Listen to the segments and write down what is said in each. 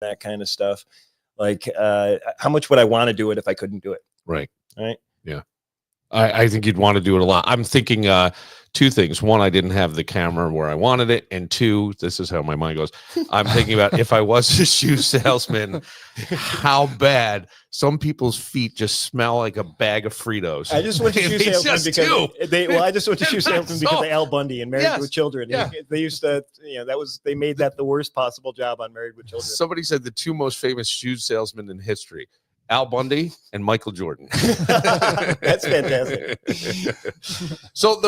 that kind of stuff. Like, how much would I want to do it if I couldn't do it? Right. Right. Yeah. I think you'd want to do it a lot. I'm thinking two things. One, I didn't have the camera where I wanted it. And two, this is how my mind goes. I'm thinking about if I was a shoe salesman, how bad some people's feet just smell like a bag of Fritos. I just went to shoe salesman because I just went to shoe salesman because of Al Bundy and Married with Children. Yeah. They used to, they made that the worst possible job on Married with Children. Somebody said the two most famous shoe salesmen in history, Al Bundy and Michael Jordan. That's fantastic. So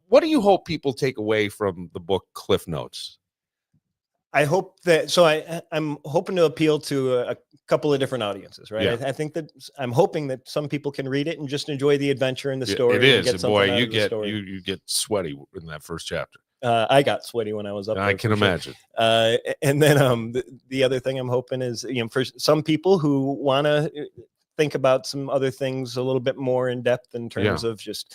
what do you hope people take away from the book Cliff Notes? I hope that, I'm hoping to appeal to a couple of different audiences, right? Yeah. I think that I'm hoping that some people can read it and just enjoy the adventure and the story. It is. And boy, you get sweaty in that first chapter. I got sweaty when I was up there. I can imagine. And then the other thing I'm hoping is, for some people who want to think about some other things a little bit more in depth in terms of just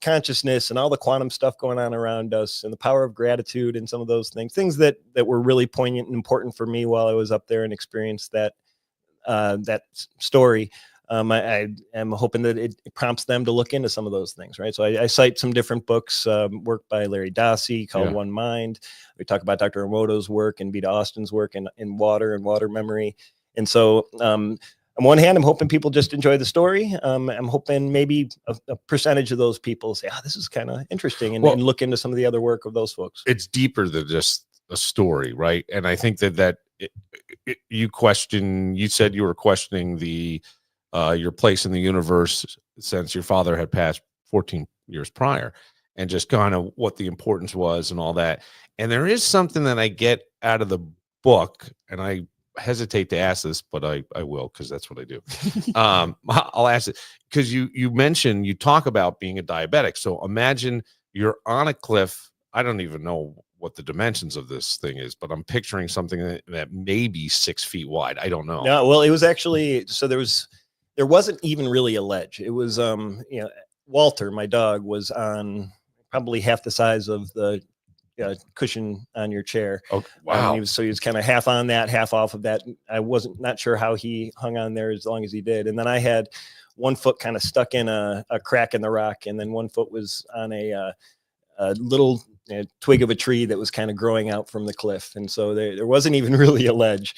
consciousness and all the quantum stuff going on around us and the power of gratitude and some of those things that were really poignant and important for me while I was up there and experienced that story. I am hoping that it prompts them to look into some of those things, right? So I cite some different books, work by Larry Dossey called One Mind. We talk about Dr. Emoto's work and Vita Austin's work in water and water memory. And so on one hand, I'm hoping people just enjoy the story. I'm hoping maybe a percentage of those people say, this is kind of interesting, and look into some of the other work of those folks. It's deeper than just a story, right? And I think that you said you were questioning your place in the universe since your father had passed 14 years prior, and just kind of what the importance was and all that. And there is something that I get out of the book, and I hesitate to ask this, but I will, because that's what I do. I'll ask it because you talk about being a diabetic. So imagine you're on a cliff. I don't even know what the dimensions of this thing is, but I'm picturing something that may be 6 feet wide. I don't know. No, well, it was actually, so there wasn't even really a ledge. It was, Walter, my dog, was on probably half the size of the cushion on your chair. Oh, wow. He was kind of half on that, half off of that. I not sure how he hung on there as long as he did. And then I had one foot kind of stuck in a crack in the rock, and then one foot was on a little twig of a tree that was kind of growing out from the cliff. And so there wasn't even really a ledge.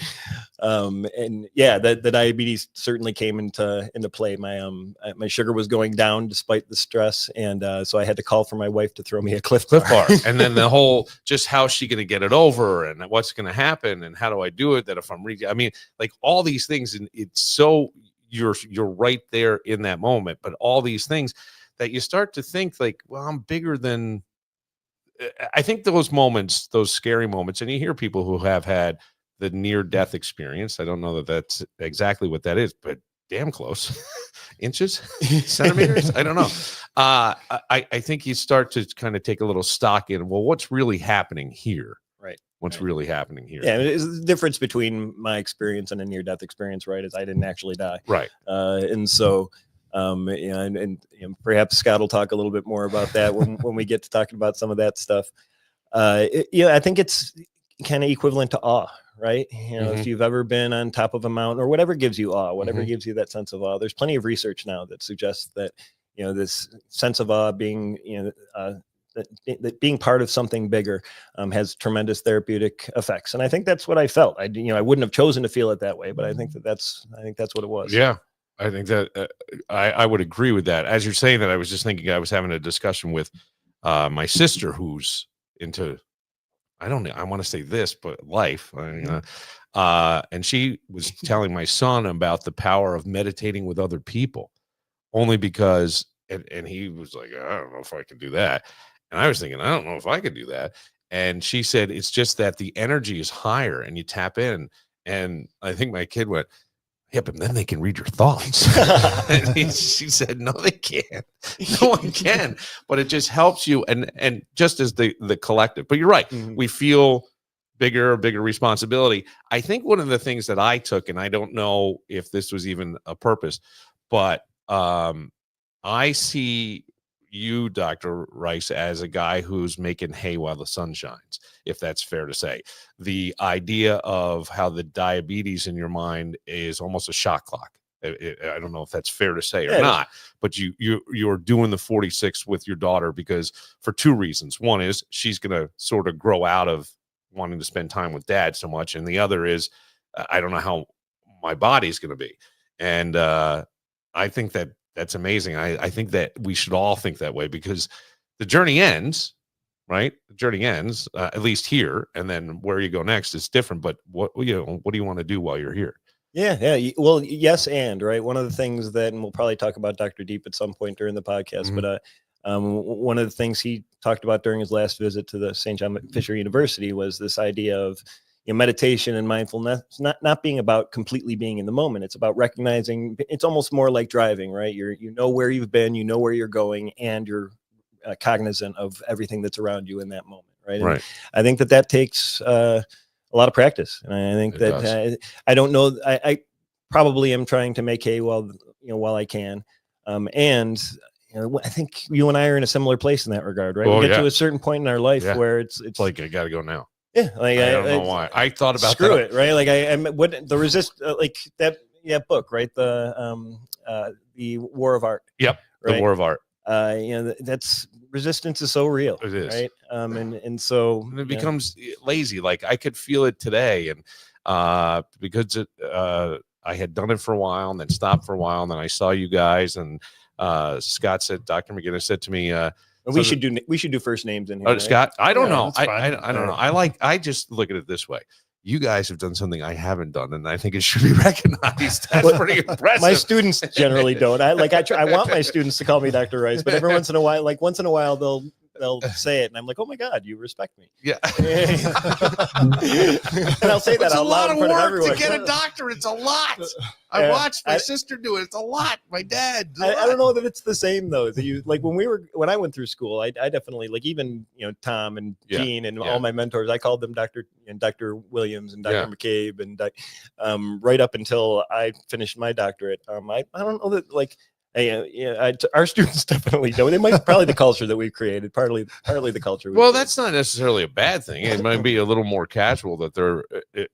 And yeah, the diabetes certainly came into play. My sugar was going down despite the stress. And so I had to call for my wife to throw me a Cliff bar. And then the whole, just how's she going to get it over, and what's going to happen, and how do I do it? That if I'm I mean, like all these things, and it's so you're right there in that moment, but all these things that you start to think like, well, I'm bigger than, I think those moments, those scary moments, and you hear people who have had the near-death experience. I don't know that that's exactly what that is, but damn close. Inches, centimeters, I don't know. I think you start to kind of take a little stock in, well, what's really happening here? Right. What's really happening here? Yeah, the difference between my experience and a near-death experience, right, is I didn't actually die. Right. And so... and perhaps Scott will talk a little bit more about that when we get to talking about some of that stuff. I think it's kind of equivalent to awe, right? If you've ever been on top of a mountain or whatever gives you awe, whatever gives you that sense of awe, there's plenty of research now that suggests that, this sense of awe being, that being part of something bigger has tremendous therapeutic effects. And I think that's what I felt. I wouldn't have chosen to feel it that way, but I think that's what it was. Yeah. I think that I would agree with that. As you're saying that, I was just thinking I was having a discussion with my sister who's into, I want to say this, but life. And she was telling my son about the power of meditating with other people, only because, and he was like, I don't know if I can do that. And I was thinking, I don't know if I could do that. And she said, it's just that the energy is higher and you tap in. And I think my kid went, yeah, but then they can read your thoughts. And she said, no, they can't. No one can. But it just helps you. And just as the collective. But you're right. We feel bigger responsibility. I think one of the things that I took, and I don't know if this was even a purpose, but I see you, Dr. Rice, as a guy who's making hay while the sun shines, if that's fair to say. The idea of how the diabetes in your mind is almost a shot clock. I don't know if that's fair to say or not, but you're doing the 46 with your daughter because for two reasons. One is she's going to sort of grow out of wanting to spend time with dad so much, and the other is I don't know how my body's going to be. And I think that's amazing. I think that we should all think that way because the journey ends, right? The journey ends, at least here, and then where you go next is different. But what do you want to do while you're here? Yeah. Well, yes, and right. One of the things that, and we'll probably talk about Dr. Deep at some point during the podcast, but one of the things he talked about during his last visit to the St. John Fisher University was this idea of meditation and mindfulness not being about completely being in the moment. It's about recognizing. It's almost more like driving, right? You know where you've been, you know where you're going, and you're cognizant of everything that's around you in that moment, right? And I think that takes a lot of practice, and I think I don't know. I probably am trying to make hay while I can, and I think you and I are in a similar place in that regard, right? We get to a certain point in our life where it's like I got to go now. Yeah, like I don't know why. I thought about screw it, right? Like what the resist like that book, right? The War of Art. Yep, right? The War of Art. That's resistance is so real. It is, right? And so it becomes lazy. Like I could feel it today, and because I had done it for a while and then stopped for a while, and then I saw you guys, and Scott said, Dr. McGuinness said to me, we should do first names in here. Right? Scott, I don't know. I don't know. I just look at it this way. You guys have done something I haven't done, and I think it should be recognized. That's pretty impressive. My students generally don't. I want my students to call me Dr. Rice, but every once in a while, they'll say it, and I'm like, oh my God, you respect me. Yeah. And I'll say that out loud in front of everyone. To get a doctorate, it's a lot. I watched my sister do it. It's a lot. My dad. I don't know that it's the same though. That you like when I went through school, I definitely like even Tom and Gene and all my mentors. I called them Dr. Williams and Dr. McCabe and right up until I finished my doctorate. I don't know that like. Our students definitely don't. It might probably the culture that we've created, partly the culture. Well, that's not necessarily a bad thing. It might be a little more casual that they're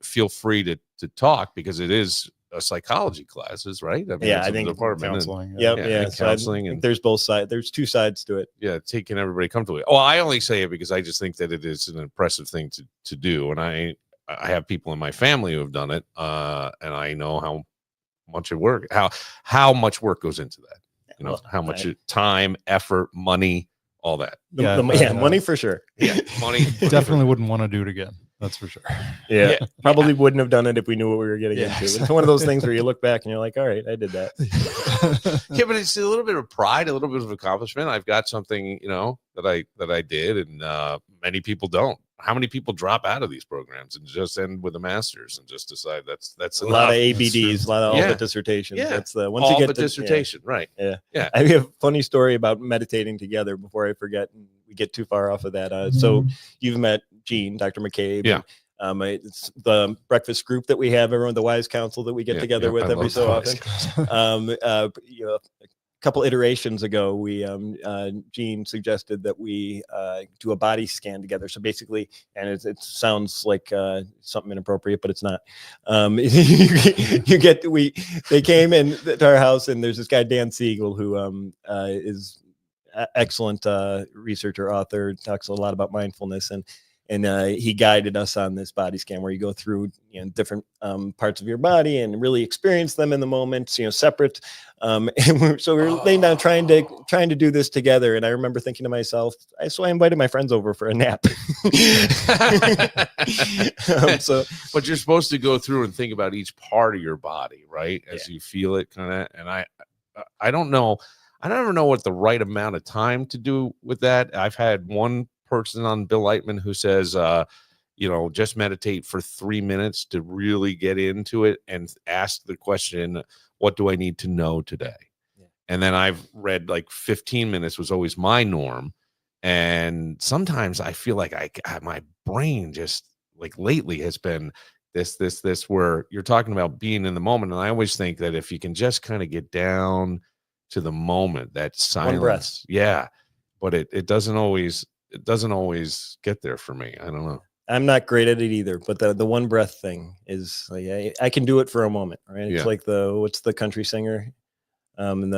feel free to talk because it is a psychology classes, right? I mean, I think counseling. Counseling, and there's both sides. There's two sides to it. Yeah, taking everybody comfortably. Well, I only say it because I just think that it is an impressive thing to do, and I have people in my family who have done it, and I know how much work, how much work goes into that, how much time, effort, money, all that. Money for sure. Yeah, money. Definitely wouldn't want to do it again. That's for sure. Yeah. Probably wouldn't have done it if we knew what we were getting into. It's one of those things where you look back and you're like, all right, I did that. Yeah, but it's a little bit of pride, a little bit of accomplishment. I've got something, that I did, and many people don't. How many people drop out of these programs and just end with a master's and just decide that's a lot of ABDs, a lot of all the dissertations. Yeah. That's the once you get the dissertation, right? Yeah. I have a funny story about meditating together before I forget and we get too far off of that. So you've met Gene, Dr. McCabe. Yeah. It's the breakfast group that we have, everyone, the Wise Council that we get together with every so often. A couple iterations ago, we Gene suggested that we do a body scan together. So basically, and it sounds like something inappropriate, but it's not. They came in to our house, and there's this guy Dan Siegel who is excellent researcher, author, talks a lot about mindfulness, and he guided us on this body scan where you go through different parts of your body and really experience them in the moment, separate. And so we were laying down trying to do this together. And I remember thinking to myself, so I invited my friends over for a nap. But you're supposed to go through and think about each part of your body, right? As you feel it, kind of. And I don't know. I never know what the right amount of time to do with that. I've had one person on Bill Lightman who says, just meditate for 3 minutes to really get into it and ask the question, what do I need to know today? Yeah. And then I've read like 15 minutes was always my norm. And sometimes I feel like my brain just like lately has been this, where you're talking about being in the moment. And I always think that if you can just kind of get down to the moment, that silence, but it doesn't always get there for me. I don't know. I'm not great at it either, but the one breath thing is like, I can do it for a moment, right? It's Yeah. like what's the country singer? And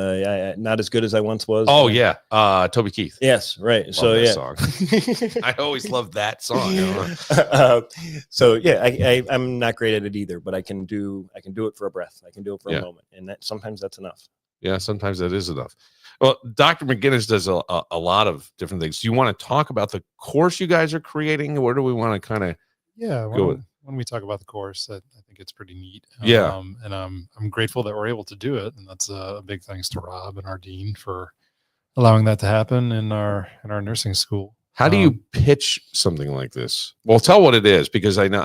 not as good as I once was. Oh yeah, Toby Keith. Yes, right. Love So that yeah, song. I always loved that song. So yeah, I'm not great at it either, but I can do it for a breath. I can do it for a moment, and sometimes that's enough. Yeah, sometimes that is enough. Well, Dr. McGuinness does a lot of different things. Do you want to talk about the course you guys are creating? Where do we want to kind of go with? When we talk about the course, I think it's pretty neat. Yeah. And I'm grateful that we're able to do it. And that's a big thanks to Rob and our dean for allowing that to happen in our nursing school. How do you pitch something like this? Well, tell what it is, because I know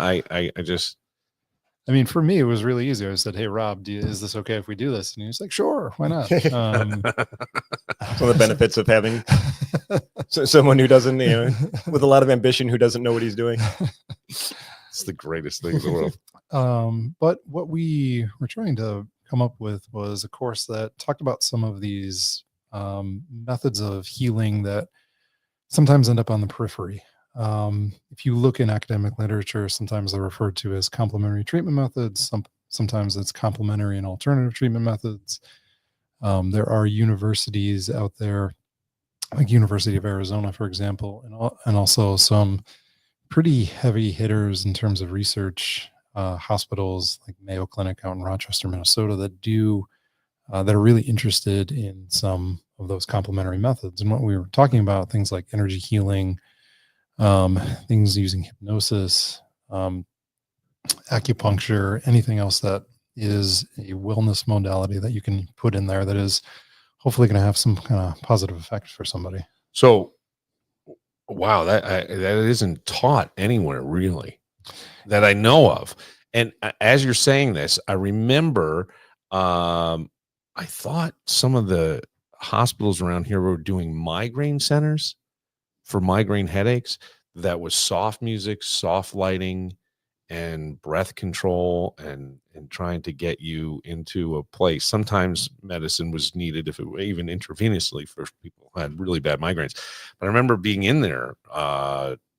I mean, for me, it was really easy. I said, "Hey, Rob, is this okay if we do this?" And he was like, "Sure, why not?" One of the benefits of having someone who doesn't, with a lot of ambition, who doesn't know what he's doing. It's the greatest thing in the world. But what we were trying to come up with was a course that talked about some of these methods of healing that sometimes end up on the periphery. If you look in academic literature, sometimes they're referred to as complementary treatment methods. Sometimes it's complementary and alternative treatment methods. There are universities out there, like University of Arizona, for example, and also some pretty heavy hitters in terms of research, hospitals like Mayo Clinic out in Rochester, Minnesota, that are really interested in some of those complementary methods. And what we were talking about, things like energy healing, things using hypnosis, acupuncture, anything else that is a wellness modality that you can put in there that is hopefully going to have some kind of positive effect for somebody. So, wow, that isn't taught anywhere really that I know of. And as you're saying this, I remember I thought some of the hospitals around here were doing migraine centers for migraine headaches. That was soft music, soft lighting, and breath control, and trying to get you into a place. Sometimes medicine was needed, if it were even intravenously, for people who had really bad migraines. But I remember being in there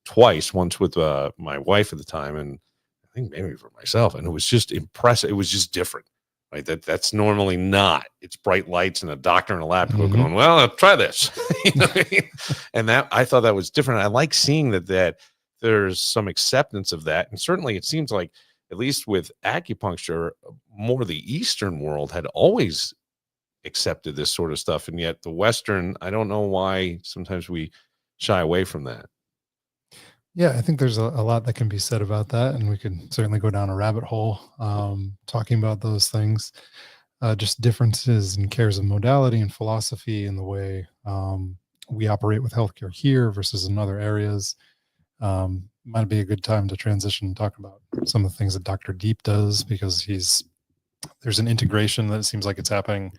twice, once with my wife at the time, and I think maybe for myself, and it was just impressive. It was just different. Right, that's normally not. It's bright lights and a doctor in a lab going, "Well, I'll try this," you know what I mean? And that, I thought that was different. I like seeing that there's some acceptance of that, and certainly it seems like, at least with acupuncture, more the Eastern world had always accepted this sort of stuff, and yet the Western, I don't know why sometimes we shy away from that. Yeah, I think there's a lot that can be said about that, and we could certainly go down a rabbit hole talking about those things. Just differences in cares of modality and philosophy, and the way we operate with healthcare here versus in other areas. Might be a good time to transition and talk about some of the things that Dr. Deep does, because there's an integration that seems like it's happening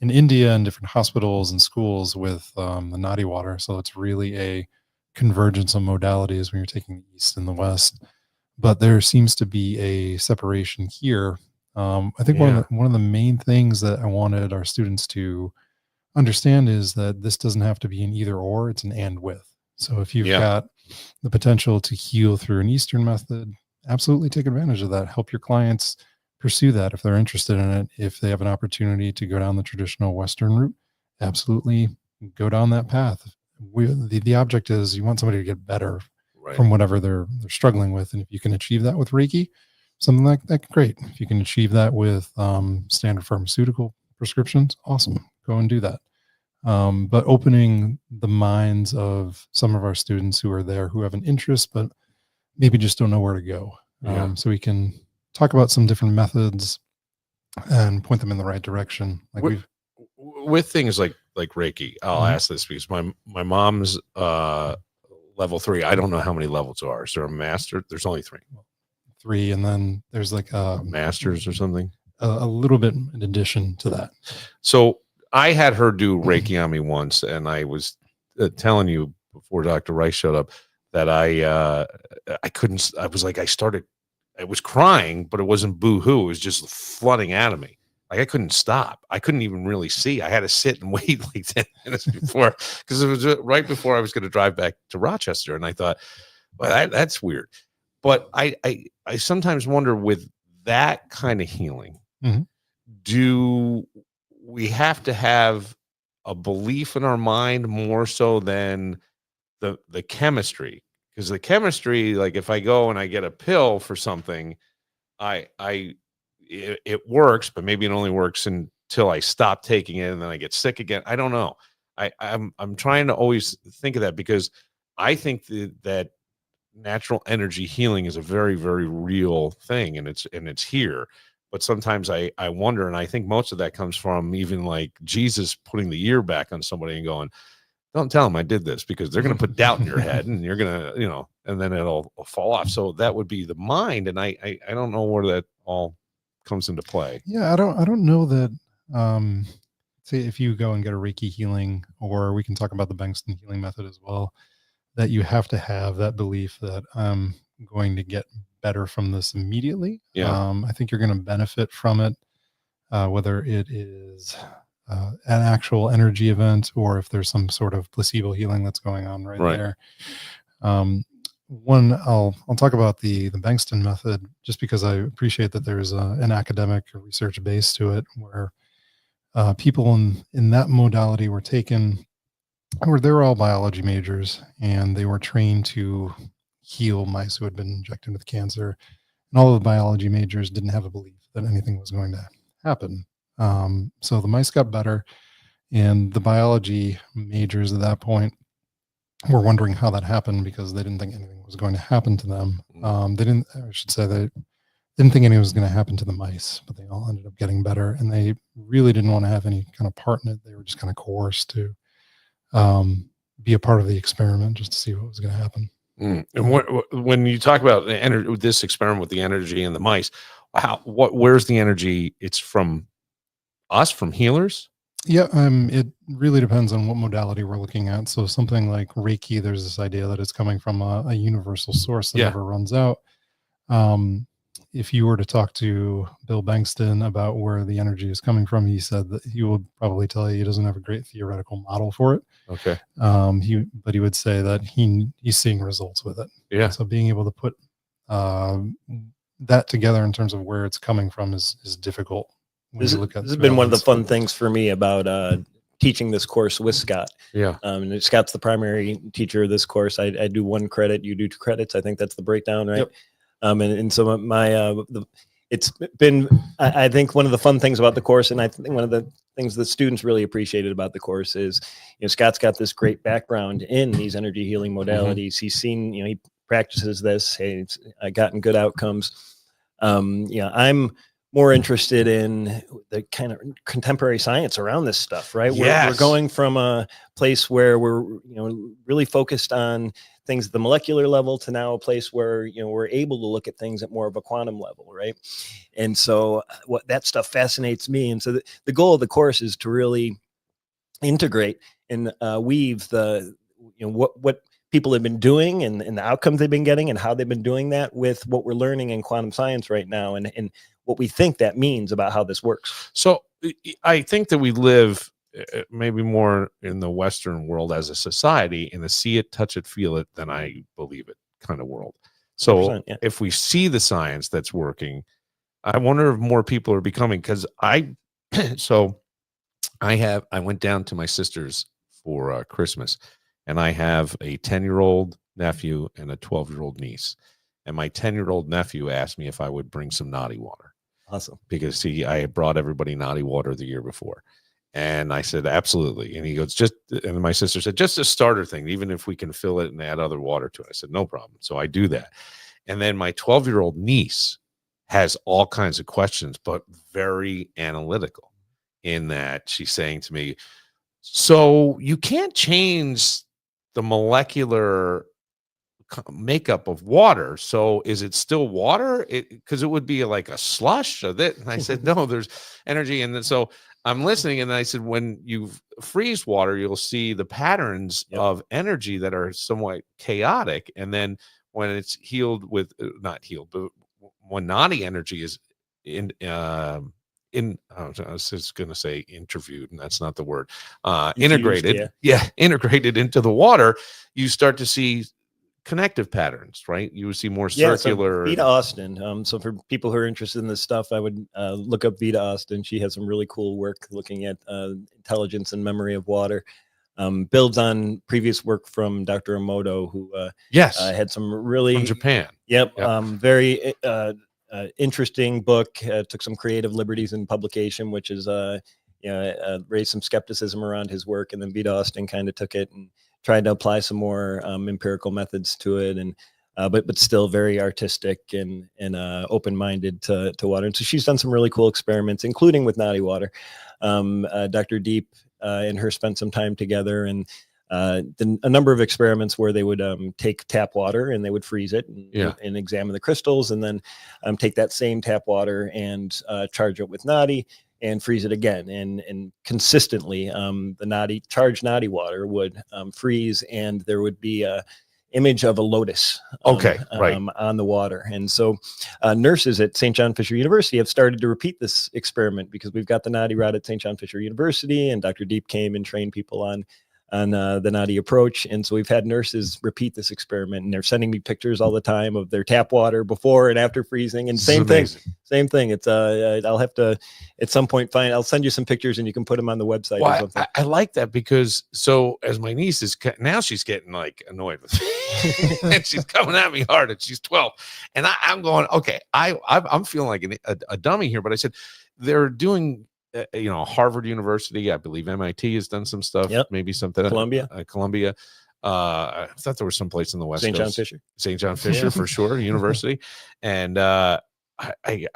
in India and different hospitals and schools with the Nadi water. So it's really a convergence of modalities when you're taking the East and the West, but there seems to be a separation here. I think one of the main things that I wanted our students to understand is that this doesn't have to be an either or, it's an and with. So if you've got the potential to heal through an Eastern method, absolutely take advantage of that. Help your clients pursue that if they're interested in it. If they have an opportunity to go down the traditional Western route, absolutely go down that path. The object is you want somebody to get better from whatever they're struggling with. And if you can achieve that with Reiki, something like that, great. If you can achieve that with standard pharmaceutical prescriptions, awesome. Go and do that. But opening the minds of some of our students who are there, who have an interest, but maybe just don't know where to go. So we can talk about some different methods and point them in the right direction. Like with things like Reiki, I'll ask this because my mom's level 3. I don't know how many levels there are. Is there a master? There's only 3. 3, and then there's like a masters or something. A little bit in addition to that. So I had her do Reiki on me once, and I was telling you before Dr. Rice showed up that I couldn't. I was like, I was crying, but it wasn't boo-hoo. It was just flooding out of me. Like I couldn't stop. I couldn't even really see. I had to sit and wait like 10 minutes before, because it was right before I was going to drive back to Rochester. And I thought, well, that's weird. But I sometimes wonder, with that kind of healing, Mhm. do we have to have a belief in our mind more so than the chemistry? Because the chemistry, like if I go and I get a pill for something, it works, but maybe it only works until I stop taking it and then I get sick again. I don't know. I'm trying to always think of that, because I think that natural energy healing is a very, very real thing, and it's here. But sometimes I wonder, and I think most of that comes from even like Jesus putting the ear back on somebody and going, don't tell them I did this, because they're going to put doubt in your head, and you're going to, and then it'll fall off. So that would be the mind. And I don't know where that all comes into play. Yeah, I don't know that. Say if you go and get a Reiki healing, or we can talk about the Bankston healing method as well, that you have to have that belief that I'm going to get better from this immediately. Yeah. I think you're going to benefit from it, whether it is an actual energy event, or if there's some sort of placebo healing that's going on right there. One, I'll talk about the Bankston method, just because I appreciate that there's an academic research base to it, where people in that modality were they were all biology majors, and they were trained to heal mice who had been injected with cancer. And all of the biology majors didn't have a belief that anything was going to happen. So the mice got better, and the biology majors at that point were wondering how that happened, because they didn't think anything was going to happen to them. They didn't think anything was going to happen to the mice, but they all ended up getting better, and they really didn't want to have any kind of part in it. They were just kind of coerced to be a part of the experiment, just to see what was going to happen. And when you talk about this experiment with the energy and the mice, where's the energy? It's from us, from healers? Yeah, it really depends on what modality we're looking at. So something like Reiki, there's this idea that it's coming from a universal source that never runs out. If you were to talk to Bill Bankston about where the energy is coming from, he said that he would probably tell you he doesn't have a great theoretical model for it. Okay. But he would say that he's seeing results with it. Yeah. So being able to put that together in terms of where it's coming from is difficult. This has been one of the fun things for me about teaching this course with Scott. Yeah. And Scott's the primary teacher of this course. I do 1 credit, you do 2 credits. I think that's the breakdown, right? Yep. And so it's been, I think, one of the fun things about the course, and I think one of the things the students really appreciated about the course is, Scott's got this great background in these energy healing modalities. Mm-hmm. He's seen, he practices this. He's gotten good outcomes. I'm more interested in the kind of contemporary science around this stuff, right? Yes. We're going from a place where we're, really focused on things at the molecular level to now a place where, we're able to look at things at more of a quantum level, right? And so what that stuff fascinates me. And so the goal of the course is to really integrate and weave the, what people have been doing and the outcomes they've been getting and how they've been doing that with what we're learning in quantum science right now, and what we think that means about how this works. So I think that we live maybe more in the Western world as a society in a see it, touch it, feel it, then I believe it kind of world. So if we see the science that's working, I wonder if more people are becoming, because I went down to my sister's for Christmas, and I have a 10-year-old nephew and a 12-year-old niece. And my 10-year-old nephew asked me if I would bring some naughty water. Awesome. Because I had brought everybody naughty water the year before. And I said, absolutely. And he goes, and my sister said, just a starter thing, even if we can fill it and add other water to it. I said, no problem. So I do that. And then my 12-year-old niece has all kinds of questions, but very analytical, in that she's saying to me, so you can't change the molecular makeup of water. So is it still water? Because it would be like a slush of it. And I said, no, there's energy. And then, so I'm listening. And I said, when you freeze water, you'll see the patterns of energy that are somewhat chaotic. And then when it's healed with, not healed, but when naughty energy is I was just going to say interviewed, and that's not the word. Infused, Integrated, integrated into the water, you start to see connective patterns, right? You would see more circular. So Vita Austin. So for people who are interested in this stuff, I would look up Vita Austin. She has some really cool work looking at intelligence and memory of water. Builds on previous work from Dr. Emoto, who had some really from Japan. Very interesting book. Took some creative liberties in publication, which is raised some skepticism around his work. And then Vita Austin kind of took it and tried to apply some more empirical methods to it, and but still very artistic and open-minded to water. And so she's done some really cool experiments, including with Nadi water. Dr. Deep and her spent some time together, and a number of experiments where they would take tap water and they would freeze it and examine the crystals, and then take that same tap water and charge it with Nadi and freeze it again. And consistently, the charged Nadi water would freeze, and there would be a image of a lotus on the water. And so nurses at St. John Fisher University have started to repeat this experiment, because we've got the Nadi route at St. John Fisher University, and Dr. Deep came and trained people on the Nadi approach. And so we've had nurses repeat this experiment, and they're sending me pictures all the time of their tap water before and after freezing. And same thing. It's I'll have to at some point I'll send you some pictures and you can put them on the website. Well, or something. I like that, because so as my niece is now, she's getting like annoyed with me and she's coming at me hard, and she's 12, and I'm going, okay, I'm feeling like a dummy here. But I said, they're doing Harvard University, I believe MIT has done some stuff. Maybe something. Columbia. I thought there was some place in the West Coast. St. John Fisher for sure, university. And I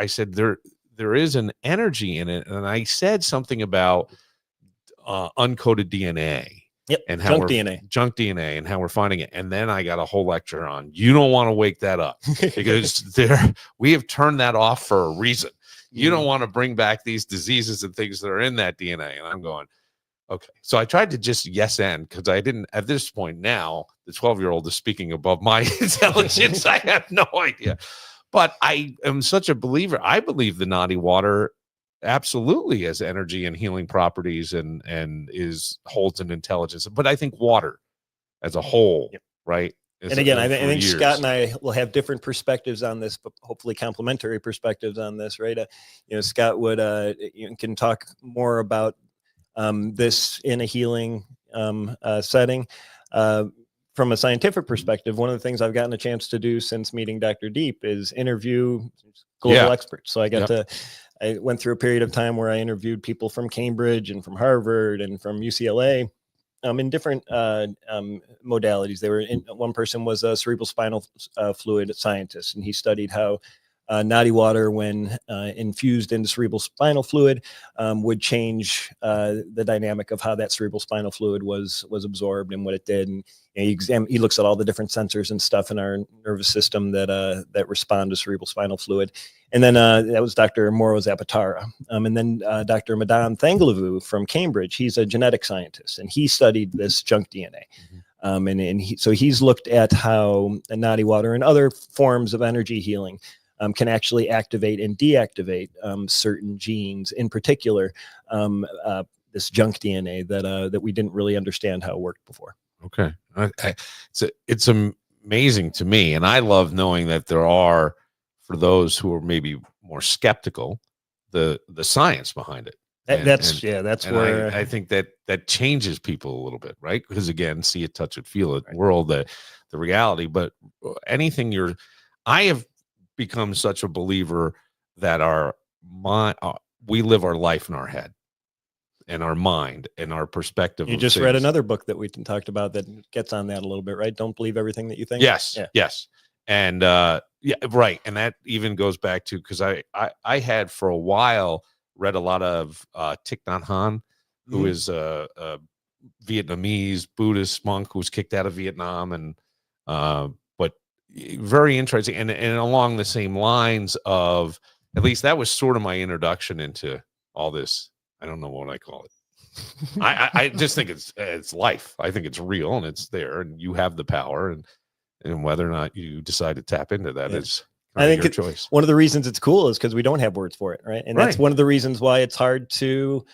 said there is an energy in it, and I said something about uncoded DNA. And how junk DNA and how we're finding it. And then I got a whole lecture on, you don't want to wake that up, because we have turned that off for a reason. You don't want to bring back these diseases and things that are in that DNA. And I'm going, okay. So I tried to just yes and, because I didn't, at this point now, the 12-year-old is speaking above my intelligence. I have no idea. But I am such a believer. I believe the Nadi water absolutely has energy and healing properties and holds an intelligence. But I think water as a whole, right? And again, I think Scott and I will have different perspectives on this, but hopefully complementary perspectives on this, right? Scott would can talk more about this in a healing setting. From a scientific perspective, one of the things I've gotten a chance to do since meeting Dr. Deep is interview global experts. So I went through a period of time where I interviewed people from Cambridge and from Harvard and from UCLA. In different modalities. One person was a cerebral spinal fluid scientist, and he studied how Nadi water, when infused into cerebral spinal fluid, would change the dynamic of how that cerebral spinal fluid was absorbed and what it did. And he looks at all the different sensors and stuff in our nervous system that respond to cerebral spinal fluid. And then that was Dr. Moro Zapatara. And then Dr. Madan Thangalavu from Cambridge, he's a genetic scientist, and he studied this junk DNA. So he's looked at how Nadi water and other forms of energy healing can actually activate and deactivate certain genes, in particular, this junk DNA that we didn't really understand how it worked before. Okay. It's amazing to me. And I love knowing that there are, for those who are maybe more skeptical, the science behind it. That's where I think that changes people a little bit, right? Because again, see it, touch it, feel it, world, the reality. But anything I have become such a believer that we live our life in our head and our mind and our perspective. You just read another book that we talked about that gets on that a little bit, right? Don't believe everything that you think. Yes. And right. And that even goes back to, because I had for a while read a lot of Thich Nhat Hanh, who is a Vietnamese Buddhist monk who was kicked out of Vietnam, and but very interesting, and along the same lines of, at least that was sort of my introduction into all this. I don't know what I call it. I just think it's life. I think it's real and it's there, and you have the power, and whether or not you decide to tap into that is I think your choice. one of the reasons it's cool is because we don't have words for it, right? And that's one of the reasons why it's hard to,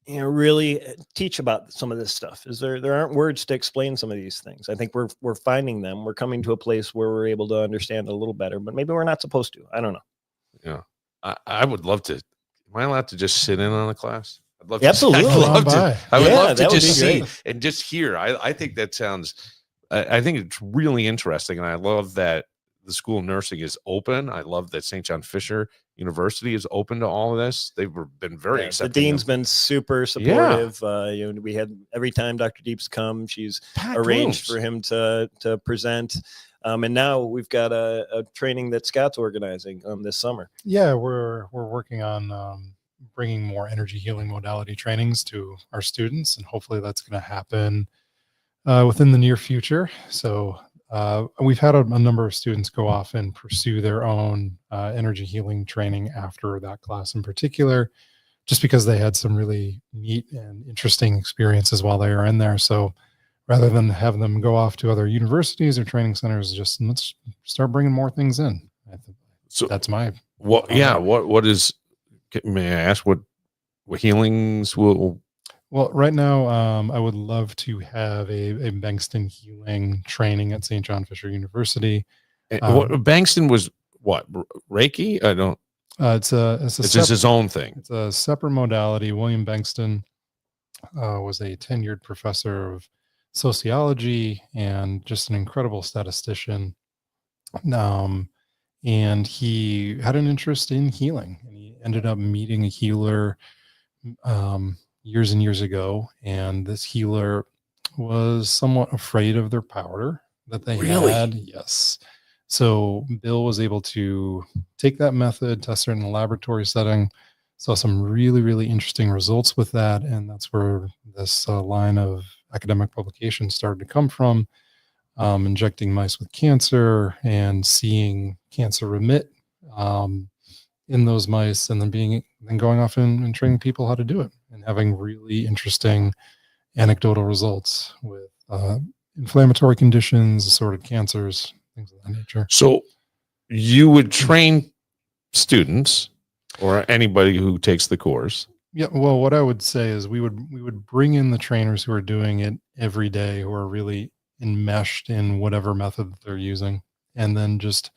really teach about some of this stuff. Is there aren't words to explain some of these things. I think we're finding them. We're coming to a place where we're able to understand it a little better, but maybe we're not supposed to. I don't know. Yeah, I would love to. Am I allowed to just sit in on a class? I'd love to. Absolutely. I would love to just see great. and just hear. I think that sounds. I think it's really interesting, and I love that the School of Nursing is open. I love that St. John Fisher University is open to all of this. They've been very accepting. The dean's been super supportive. We had every time Dr. Deep's come, she's arranged for him to present. And now we've got a training that Scott's organizing this summer. Yeah, we're working on bringing more energy healing modality trainings to our students, and hopefully that's going to happen within the near future. So we've had a number of students go off and pursue their own energy healing training after that class in particular, just because they had some really neat and interesting experiences while they were in there. So rather than have them go off to other universities or training centers, just let's start bringing more things in. I think that's my. What is? May I ask what healings will? Well, right now, I would love to have a Bankston healing training at St. John Fisher University. Bankston was what? Reiki? I don't. It's just his own thing. It's a separate modality. William Bankston was a tenured professor of sociology and just an incredible statistician. And he had an interest in healing, and he ended up meeting a healer years and years ago. And this healer was somewhat afraid of their powder that they had. Yes. So Bill was able to take that method, test it in a laboratory setting, saw some really, really interesting results with that. And that's where this line of academic publications started to come from, injecting mice with cancer and seeing cancer remit in those mice, and then going off and training people how to do it, and having really interesting anecdotal results with inflammatory conditions, assorted cancers, things of that nature. So you would train students or anybody who takes the course. Yeah. Well, what I would say is we would bring in the trainers who are doing it every day, who are really enmeshed in whatever method that they're using, and then just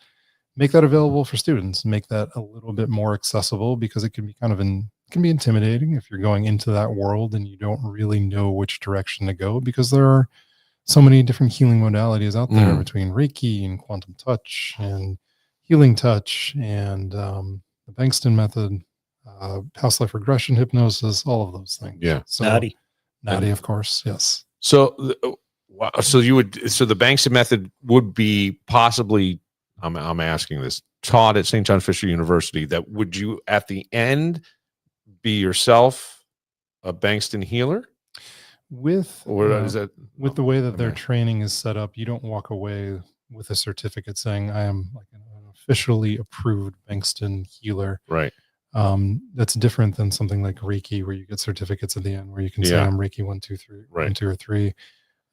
make that available for students, make that a little bit more accessible, because it can be can be intimidating if you're going into that world and you don't really know which direction to go, because there are so many different healing modalities out there between Reiki and quantum touch and healing touch and the Bankston method, house life regression hypnosis, all of those things. Yeah. So, Nadi, of course. Yes. So the Bankston method would be possibly, I'm asking this, taught at St. John Fisher University. That would you at the end be yourself a Bankston healer? With the way that their training is set up, you don't walk away with a certificate saying I am like an officially approved Bankston healer. Right. That's different than something like Reiki, where you get certificates at the end where you can say I'm Reiki 1, 2, 3, right. 1, 2, or 3.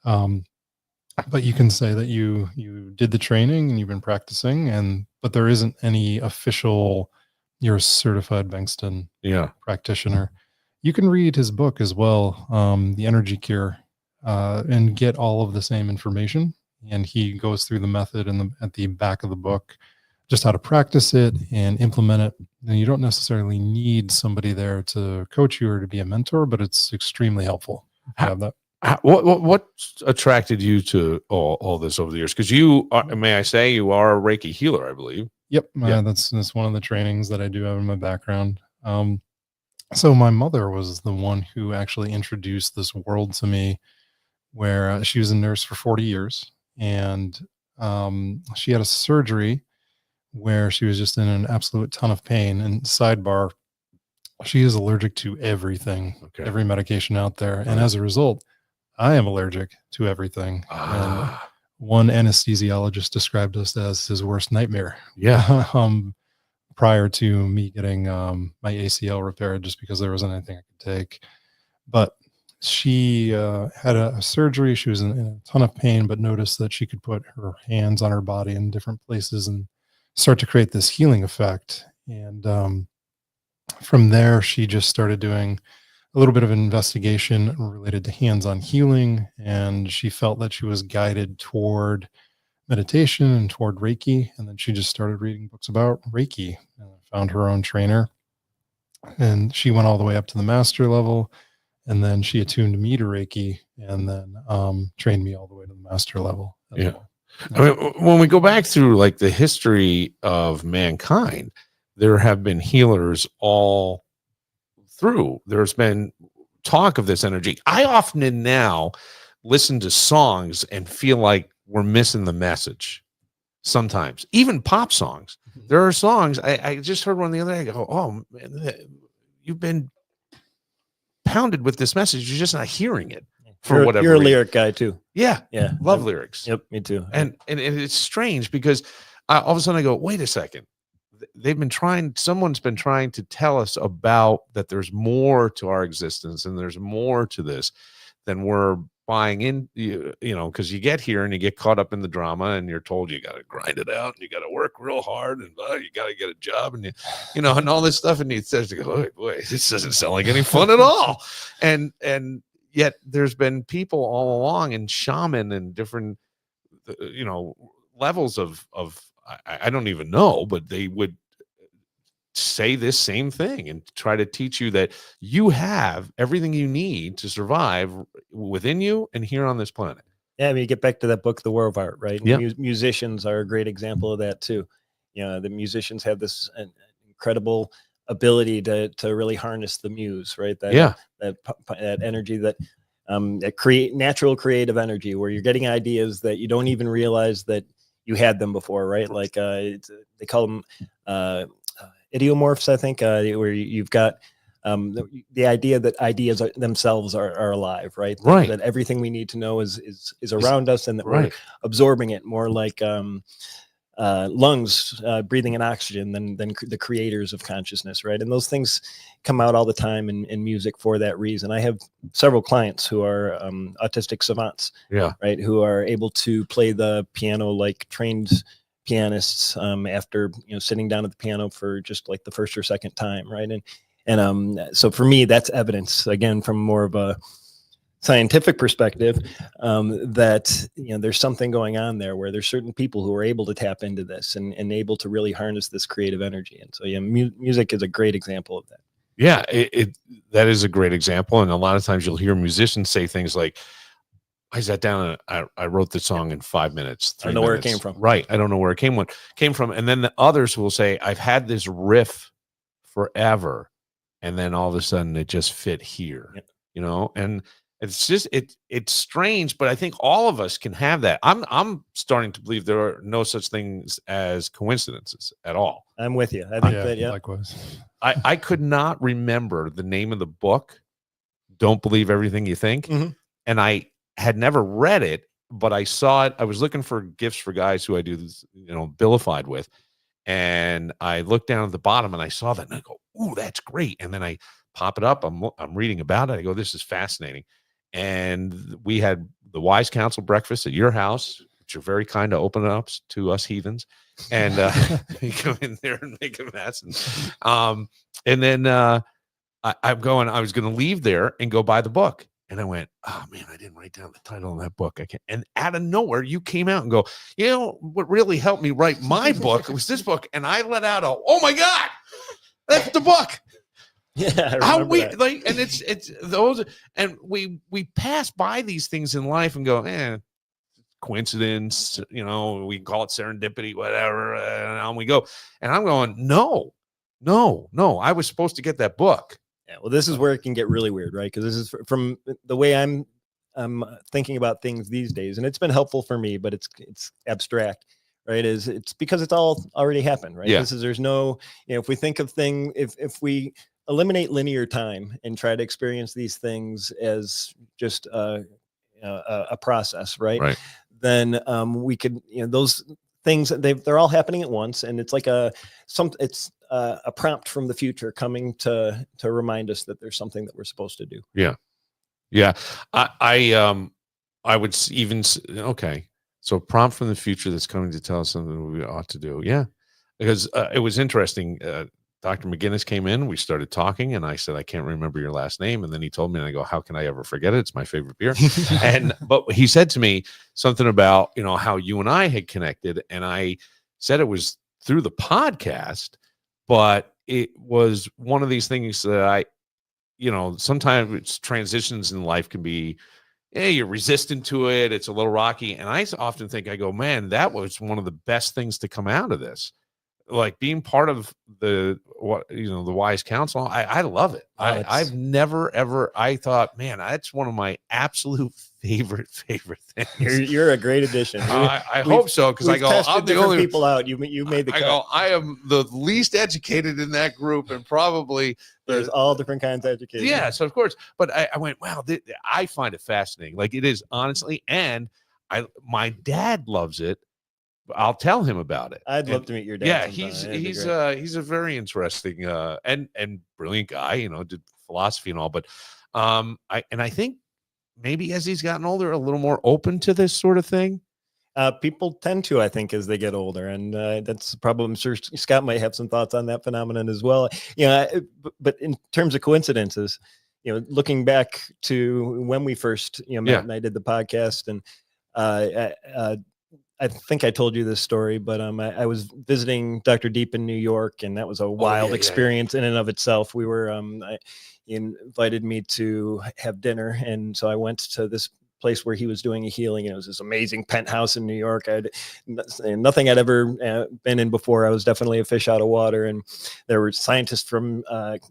But you can say that you did the training and you've been practicing, but there isn't any official, you're a certified Bankston practitioner. You can read his book as well, The Energy Cure, and get all of the same information. And he goes through the method at the back of the book, just how to practice it and implement it. And you don't necessarily need somebody there to coach you or to be a mentor, but it's extremely helpful to have that. What attracted you to all this over the years? Because you are, may I say, you are a Reiki healer, I believe. Yep. That's one of the trainings that I do have in my background. So my mother was the one who actually introduced this world to me, where she was a nurse for 40 years. And she had a surgery where she was just in an absolute ton of pain. And sidebar, she is allergic to everything, every medication out there. And as a result, I am allergic to everything. And one anesthesiologist described us as his worst nightmare. Yeah. Prior to me getting my ACL repaired, just because there wasn't anything I could take. But she had a surgery. She was in a ton of pain, but noticed that she could put her hands on her body in different places and start to create this healing effect. And from there, she just started doing a little bit of investigation related to hands-on healing, and she felt that she was guided toward meditation and toward Reiki. And then she just started reading books about Reiki and found her own trainer. And she went all the way up to the master level. And then she attuned me to Reiki, and then trained me all the way to the master level. Yeah. Well. I mean, when we go back through like the history of mankind, there have been healers all through. There's been talk of this energy. I often now listen to songs and feel like we're missing the message. Sometimes, even pop songs. There are songs. I just heard one the other day. I go, oh man, you've been pounded with this message. You're just not hearing it for whatever. You're a reason. lyric guy too. Yeah, Yeah, love lyrics. Yep, me too. And it's strange because all of a sudden I go, wait a second. Someone's been trying to tell us about that there's more to our existence and there's more to this than we're buying in, because you get here and you get caught up in the drama and you're told you got to grind it out and you got to work real hard and you got to get a job and and all this stuff. And it says, oh, boy, this doesn't sound like any fun at all. And yet there's been people all along and shaman and different, levels of I don't even know, but they would say this same thing and try to teach you that you have everything you need to survive within you and here on this planet. Yeah, I mean, you get back to that book, The War of Art, right? Yeah. Musicians are a great example of that too. The musicians have this incredible ability to really harness the muse, right? That energy that create natural creative energy where you're getting ideas that you don't even realize that you had them before, right? Like they call them idiomorphs, I think, where you've got the idea that ideas themselves are alive, right? Right. That everything we need to know is around us, and that right. we're absorbing it more like lungs breathing in oxygen than the creators of consciousness, right? And those things come out all the time in music for that reason. I have several clients who are autistic savants, right, who are able to play the piano like trained pianists after sitting down at the piano for just like the first or second time, right? And so for me, that's evidence, again, from more of a scientific perspective, that there's something going on there where there's certain people who are able to tap into this and able to really harness this creative energy. And so music is a great example of that. Yeah, that is a great example. And a lot of times you'll hear musicians say things like, I sat down and I wrote the song in 5 minutes. I don't know where it came from. Right. I don't know where it came from. And then the others will say, I've had this riff forever. And then all of a sudden it just fit here, and it's just, it's strange, but I think all of us can have that. I'm starting to believe there are no such things as coincidences at all. I'm with you. I think that, likewise. I could not remember the name of the book, Don't Believe Everything You Think. Mm-hmm. And I had never read it, but I saw it. I was looking for gifts for guys who I do this, Billified with. And I looked down at the bottom and I saw that and I go, ooh, that's great. And then I pop it up. I'm reading about it. I go, this is fascinating. And we had the Wise Council breakfast at your house, which you're very kind to open up to us heathens. And you come in there and make a mess. And then I was going to leave there and go buy the book. And I went, oh man, I didn't write down the title of that book. I can't. And out of nowhere, you came out and go, what really helped me write my book was this book. And I let out oh my God, that's the book. Yeah. How we like, and it's those, and we pass by these things in life and go, coincidence, we call it serendipity, whatever, and on we go. And I'm going, no, I was supposed to get that book. Yeah, well, this is where it can get really weird, right? Because this is from the way I'm thinking about things these days, and it's been helpful for me, but it's abstract, right? It's because it's all already happened, right? Yeah. There's no, if we think of if we eliminate linear time and try to experience these things as just a process, right? Then we could, those things, they're all happening at once, and it's like a prompt from the future coming to remind us that there's something that we're supposed to do. Yeah. I would even, okay. So prompt from the future that's coming to tell us something we ought to do. Yeah. because it was interesting. Dr. McGuinness came in, we started talking, and I said, I can't remember your last name. And then he told me, and I go, how can I ever forget it? It's my favorite beer. But he said to me something about, how you and I had connected. And I said it was through the podcast, but it was one of these things that sometimes it's transitions in life can be, you're resistant to it. It's a little rocky. And I often think, I go, man, that was one of the best things to come out of this. Like being part of the wise council. I love it. I've never ever, I thought, man, that's one of my absolute favorite things. You're a great addition. I hope so. Cause I go, I'm the only people out. You made the cut. I go, I am the least educated in that group, and probably there's all different kinds of education. Yeah. So of course, but I went, wow, I find it fascinating. Like it is, honestly. And my dad loves it. I'll tell him about it. I'd love to meet your dad. Yeah, he's a very interesting and brilliant guy. Did philosophy and all, but I think maybe as he's gotten older, a little more open to this sort of thing. People tend to, I think, as they get older, and that's the problem. I'm sure Scott might have some thoughts on that phenomenon as well. But in terms of coincidences, looking back to when we first met and I did the podcast, and I think I told you this story, but I was visiting Dr. Deep in New York, and that was a wild experience in and of itself. We were he invited me to have dinner, and so I went to this place where he was doing a healing, and it was this amazing penthouse in New York. Nothing I'd ever been in before. I was definitely a fish out of water, and there were scientists from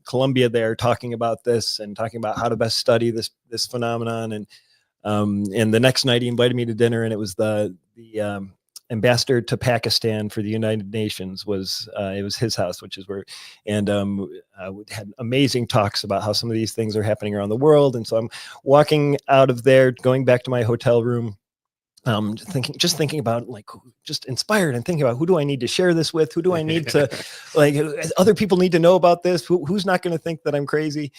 Columbia there talking about this and talking about how to best study this phenomenon. And the next night he invited me to dinner, and it was the ambassador to Pakistan for the United Nations it was his house, which is where, and we had amazing talks about how some of these things are happening around the world. And so I'm walking out of there, going back to my hotel room, thinking about, like, just inspired and thinking about, who do I need to share this with? Who do I need to, like, other people need to know about this? Who's not going to think that I'm crazy?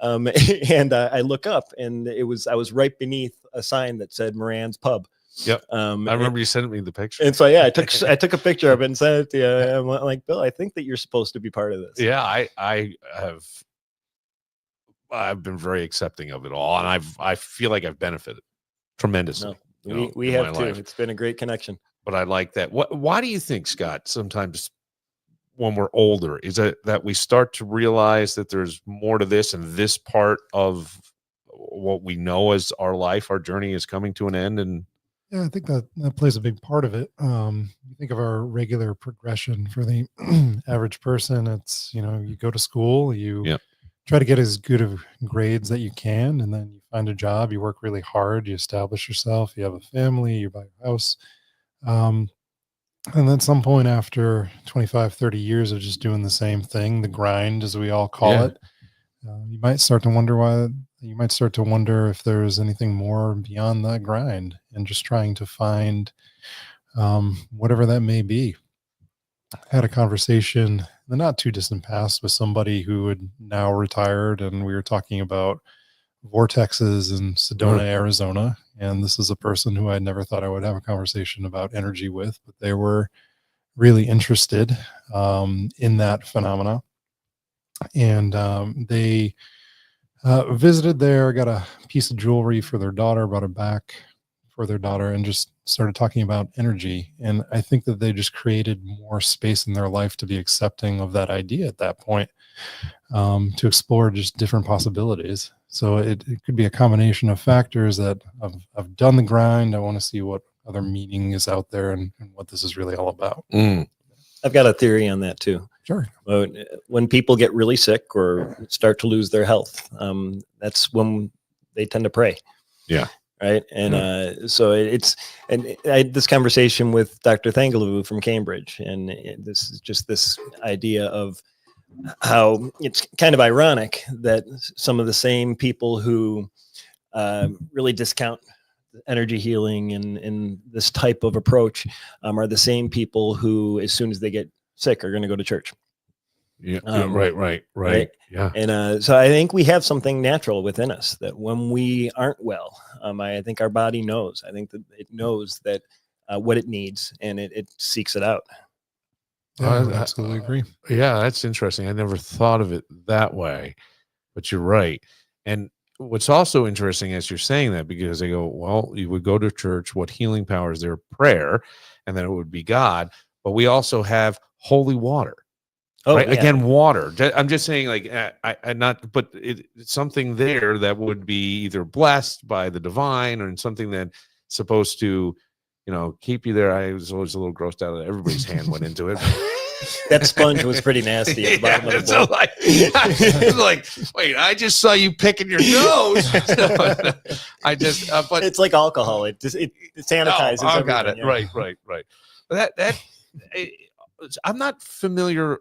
And I look up, and I was right beneath a sign that said Moran's Pub. Yep. I remember you sent me the picture. And so, I took a picture of it and sent it to you. I'm like, Bill, I think that you're supposed to be part of this. Yeah, I've been very accepting of it all, and I feel like I've benefited tremendously. We have too. It's been a great connection. But I like that. Why do you think, Scott, sometimes when we're older, is it that we start to realize that there's more to this, and this part of what we know as our life, our journey, is coming to an end? And yeah, I think that plays a big part of it. You think of our regular progression for the average person. It's, you go to school, you try to get as good of grades that you can, and then you find a job, you work really hard, you establish yourself, you have a family, you buy a house. And then at some point after 25, 30 years of just doing the same thing, the grind, as we all call it, you might start to wonder if there's anything more beyond that grind, and just trying to find whatever that may be. I had a conversation in the not too distant past with somebody who had now retired, and we were talking about vortexes in Sedona, Arizona. And this is a person who I never thought I would have a conversation about energy with, but they were really interested in that phenomena. And they visited there, got a piece of jewelry for their daughter, brought it back for their daughter, and just started talking about energy. And I think that they just created more space in their life to be accepting of that idea at that point, to explore just different possibilities. So it could be a combination of factors that I've done the grind. I want to see what other meaning is out there, and what this is really all about. I've got a theory on that too. Sure. When people get really sick or start to lose their health, that's when they tend to pray. Yeah. Right. And so I had this conversation with Dr. Thangaloo from Cambridge, and this is just this idea of how it's kind of ironic that some of the same people who really discount energy healing and this type of approach are the same people who, as soon as they get sick, are going to go to church. Yeah. Right. Yeah. And so I think we have something natural within us that when we aren't well, I think our body knows. I think that it knows that what it needs, and it seeks it out. Yeah, I would absolutely agree. Yeah, that's interesting. I never thought of it that way, but you're right. And what's also interesting as you're saying that, because they go, well, you would go to church, what healing power is there? Prayer, and then it would be God. But we also have holy water. Oh, right? yeah. Again, water. I'm just saying, like, I not, but it's something there that would be either blessed by the divine or something that's supposed to, keep you there. I was always a little grossed out that everybody's hand went into it. That sponge was pretty nasty at the bottom of the so bowl. it's like, wait, I just saw you picking your nose. I just, but it's like alcohol. It sanitizes. Oh, got it. Yeah. Right. I'm not familiar.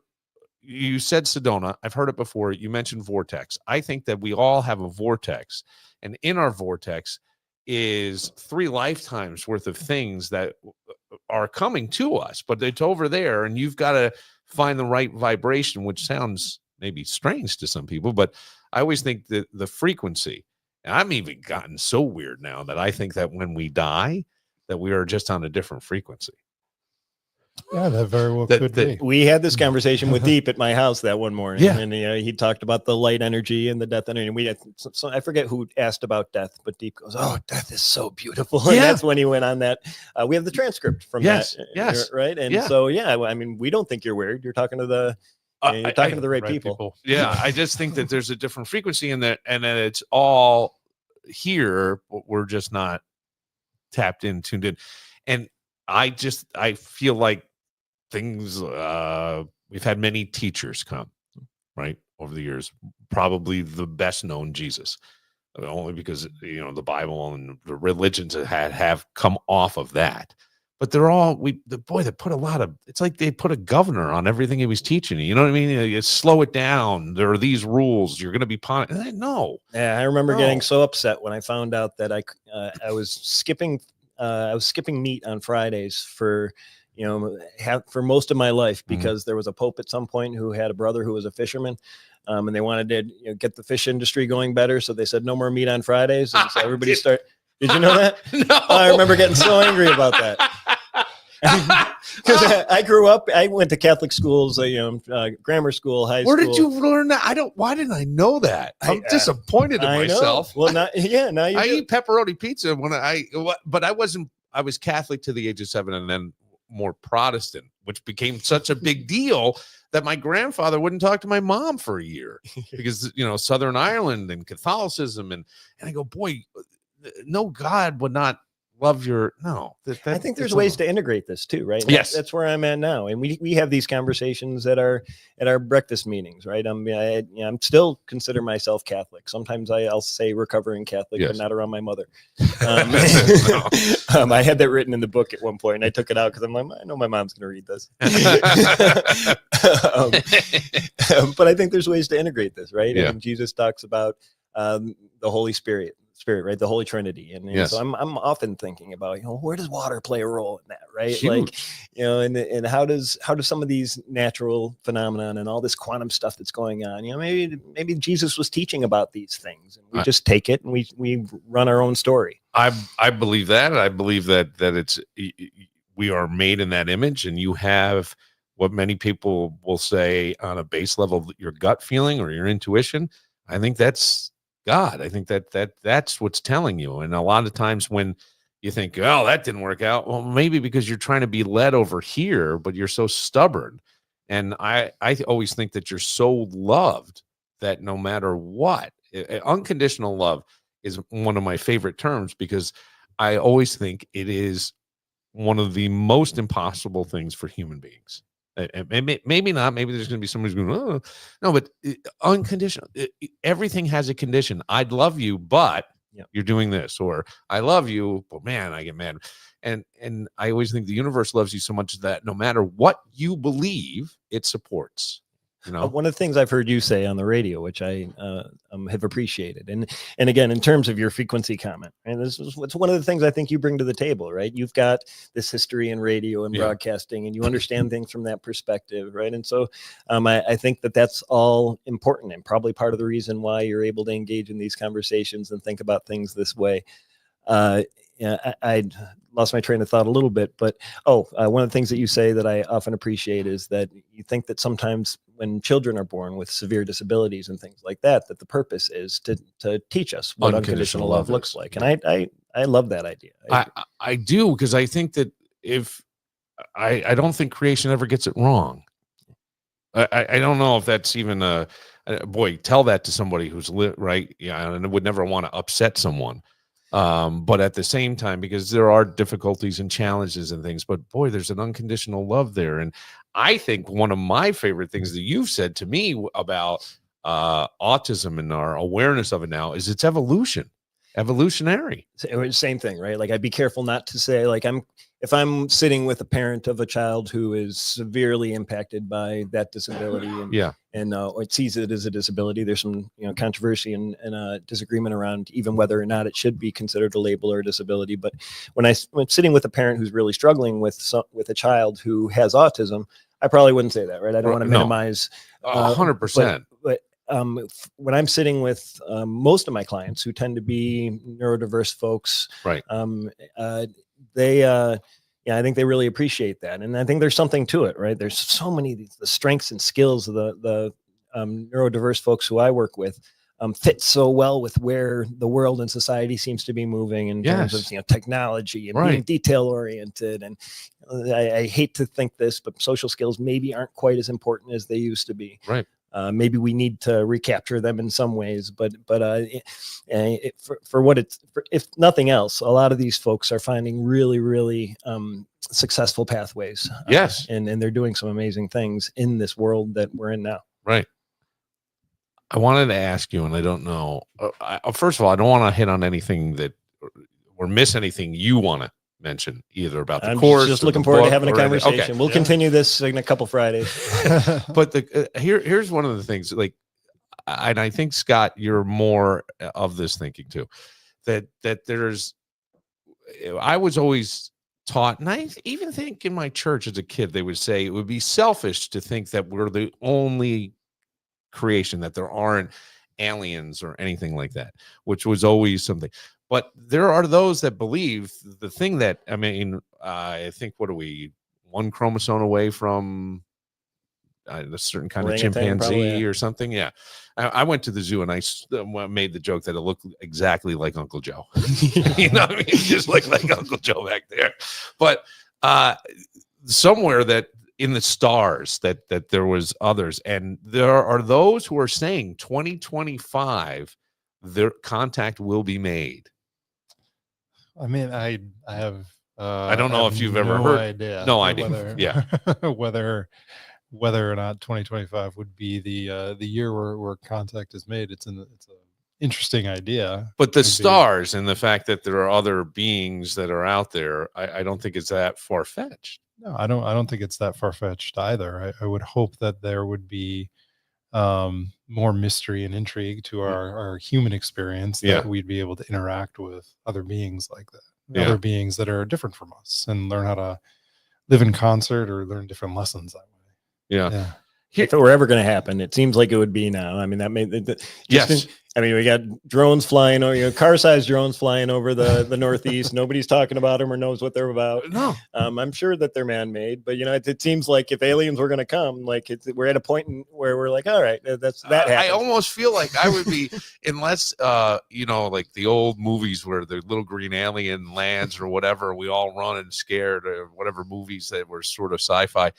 You said Sedona. I've heard it before. You mentioned vortex. I think that we all have a vortex, and in our vortex is 3 lifetimes worth of things that are coming to us, but it's over there, and you've got to find the right vibration, which sounds maybe strange to some people, but I always think that the frequency, and I'm even gotten so weird now that I think that when we die, that we are just on a different frequency. Yeah, that very well could be. We had this conversation with Deep at my house that one morning, Yeah. and he talked about the light energy and the death energy. And we had, so I forget who asked about death, but Deep goes, "Oh, death is so beautiful," and that's when he went on that. We have the transcript from that, right? And so, I mean, we don't think you're weird. You're talking to the you're talking to the right people. Yeah, I just think that there's a different frequency in that, and that it's all here, but we're just not tapped in, tuned in, and I feel like things, we've had many teachers come, right, over the years, probably the best known Jesus, only because, the Bible and the religions have come off of that. But they're all, they put a lot of, it's like they put a governor on everything he was teaching you. You know what I mean? You slow it down. There are these rules. You're going to be punished. No. Yeah, I remember getting so upset when I found out that I was skipping meat on Fridays for for most of my life, because there was a pope at some point who had a brother who was a fisherman, and they wanted to get the fish industry going better. So they said no more meat on Fridays. And so everybody started. Did you know that? No. I remember getting so angry about that. Because I grew up, I went to Catholic schools, grammar school, high school. Where did you learn that? Why didn't I know that? I'm disappointed in myself. Well, now you I eat pepperoni pizza but I was Catholic to the age of 7, and then more Protestant, which became such a big deal that my grandfather wouldn't talk to my mom for a year because, Southern Ireland and Catholicism. And I go, boy, no, God would not love your, no. I think there's ways to integrate this too, right? Yes. That's where I'm at now. And we have these conversations at our breakfast meetings, right? I'm still consider myself Catholic. Sometimes I'll say recovering Catholic, but not around my mother. I had that written in the book at one point, and I took it out because I'm like, I know my mom's going to read this. But I think there's ways to integrate this, right? Yeah. And Jesus talks about the Holy Spirit, right? The Holy Trinity. And so I'm often thinking about, where does water play a role in that, right? Huge. Like, and how does some of these natural phenomenon and all this quantum stuff that's going on, maybe Jesus was teaching about these things, and we just take it and we run our own story. I believe that. I believe that it's, we are made in that image, and you have what many people will say on a base level, your gut feeling or your intuition. I think that's God. I think that's what's telling you. And a lot of times when you think, oh, that didn't work out, well, maybe because you're trying to be led over here, but you're so stubborn. And I always think that you're so loved that no matter what, unconditional love is one of my favorite terms, because I always think it is one of the most impossible things for human beings. Maybe not. Maybe there's going to be somebody who's going, oh, no, but unconditional. Everything has a condition. I'd love you, but you're doing this, or I love you, but man, I get mad. And I always think the universe loves you so much that no matter what you believe, it supports. One of the things I've heard you say on the radio, which I have appreciated, and again, in terms of your frequency comment, and this is what's one of the things I think you bring to the table, right? You've got this history in radio and broadcasting, and you understand things from that perspective, right? And so I think that's all important, and probably part of the reason why you're able to engage in these conversations and think about things this way. I'd lost my train of thought a little bit, but one of the things that you say that I often appreciate is that you think that sometimes when children are born with severe disabilities and things like that, that the purpose is to teach us what unconditional love looks like. And I love that idea. I do, because I think that if I don't think creation ever gets it wrong. I don't know if that's even boy, tell that to somebody who's right. Yeah. And would never want to upset someone. But at the same time, because there are difficulties and challenges and things, but boy, there's an unconditional love there. And I think one of my favorite things that you've said to me about autism and our awareness of it now is its evolutionary. Same thing, right? Like, I'd be careful not to say, like, if I'm sitting with a parent of a child who is severely impacted by that disability, and it sees it as a disability, there's some controversy and disagreement around even whether or not it should be considered a label or a disability. But when I'm sitting with a parent who's really struggling with a child who has autism, I probably wouldn't say that, right? I don't want to minimize 100%. But when I'm sitting with most of my clients who tend to be neurodiverse folks, right? I think they really appreciate that, and I think there's something to it, right? There's so many the strengths and skills of the neurodiverse folks who I work with fit so well with where the world and society seems to be moving in terms of technology and being detail oriented. And I hate to think this, but social skills maybe aren't quite as important as they used to be. Right. Maybe we need to recapture them in some ways, but for what it's, if nothing else, a lot of these folks are finding really, really successful pathways. Yes. And they're doing some amazing things in this world that we're in now. Right. I wanted to ask you, and I don't know, first of all, I don't want to hit on anything that or miss anything you want to mention either about the course. I'm just looking forward to having a conversation. Okay. We'll continue this in a couple Fridays. But here's one of the things, like, and I think, Scott, you're more of this thinking too, that there's, I was always taught, and I even think in my church as a kid, they would say it would be selfish to think that we're the only creation, that there aren't aliens or anything like that, which was always something. But there are those that believe the thing that, I mean, I think, what are we, one chromosome away from a certain kind of chimpanzee or something? Yeah. I went to the zoo and I made the joke that it looked exactly like Uncle Joe. You know what I mean? It just looked like Uncle Joe back there. But somewhere that in the stars that there was others. And there are those who are saying 2025, their contact will be made. I mean, I have. I don't know if you've ever heard. Idea. No idea. Whether or not 2025 would be the year where contact is made. It's an interesting idea. But the stars and the fact that there are other beings that are out there, I don't think it's that far fetched. No, I don't think it's that far fetched either. I would hope that there would be more mystery and intrigue to our human experience, that we'd be able to interact with other beings like that, other beings that are different from us, and learn how to live in concert or learn different lessons that way. Yeah. If it were ever going to happen, it seems like it would be now. I mean, that made yes. I mean, we got drones flying over, car-sized drones flying over the Northeast. Nobody's talking about them or knows what they're about. No, I'm sure that they're man-made, but it seems like if aliens were going to come, like we're at a point where we're like, all right, that. I almost feel like I would be, unless like the old movies where the little green alien lands or whatever, we all run and scared, or whatever movies that were sort of sci-fi.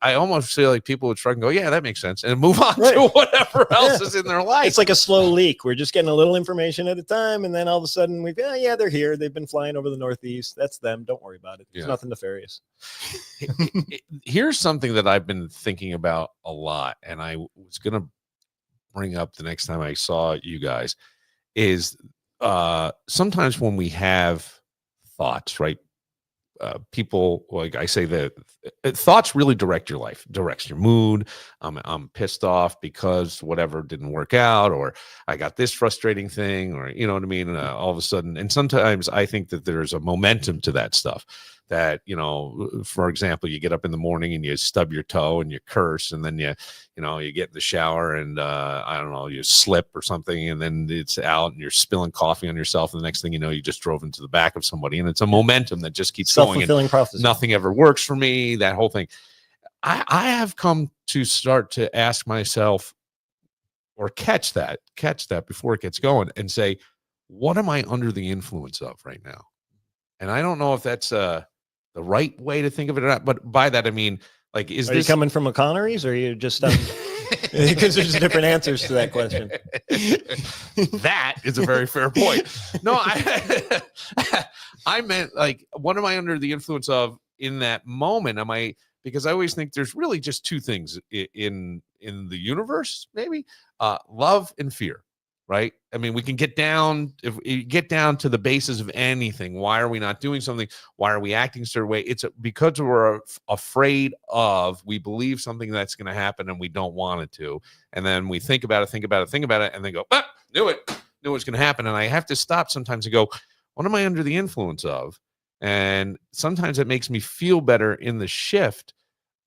I almost feel like people would shrug and go, yeah, that makes sense, and move on to whatever else is in their life. It's like a slow leak. We're just getting a little information at a time, and then all of a sudden they're here. They've been flying over the Northeast. That's them. Don't worry about it. It's nothing nefarious. Here's something that I've been thinking about a lot, and I was going to bring up the next time I saw you guys, is sometimes when we have thoughts, right? People, like I say, that thoughts really direct your life, directs your mood. I'm pissed off because whatever didn't work out, or I got this frustrating thing, or you know what I mean. All of a sudden, and sometimes I think that there's a momentum to that stuff. that, for example, you get up in the morning and you stub your toe and you curse, and then you get in the shower and I don't know, you slip or something, and then it's out and you're spilling coffee on yourself, and the next thing you know, you just drove into the back of somebody, and it's a momentum that just keeps going. Self-fulfilling prophecy. Nothing ever works for me, that whole thing. I have come to start to ask myself, or catch that before it gets going, and say, what am I under the influence of right now? And I don't know if that's the right way to think of it or not, but by that I mean, like, is Are you coming from O'Connery's, or are you just because there's different answers to that question? That is a very fair point. No, I meant, like, what am I under the influence of in that moment? Because I always think there's really just two things in the universe, maybe, love and fear, right? I mean, we can get down to the basis of anything. Why are we not doing something? Why are we acting a certain way? It's because we're afraid we believe something that's going to happen and we don't want it to. And then we think about it, and then go, knew it was going to happen. And I have to stop sometimes and go, what am I under the influence of? And sometimes it makes me feel better in the shift.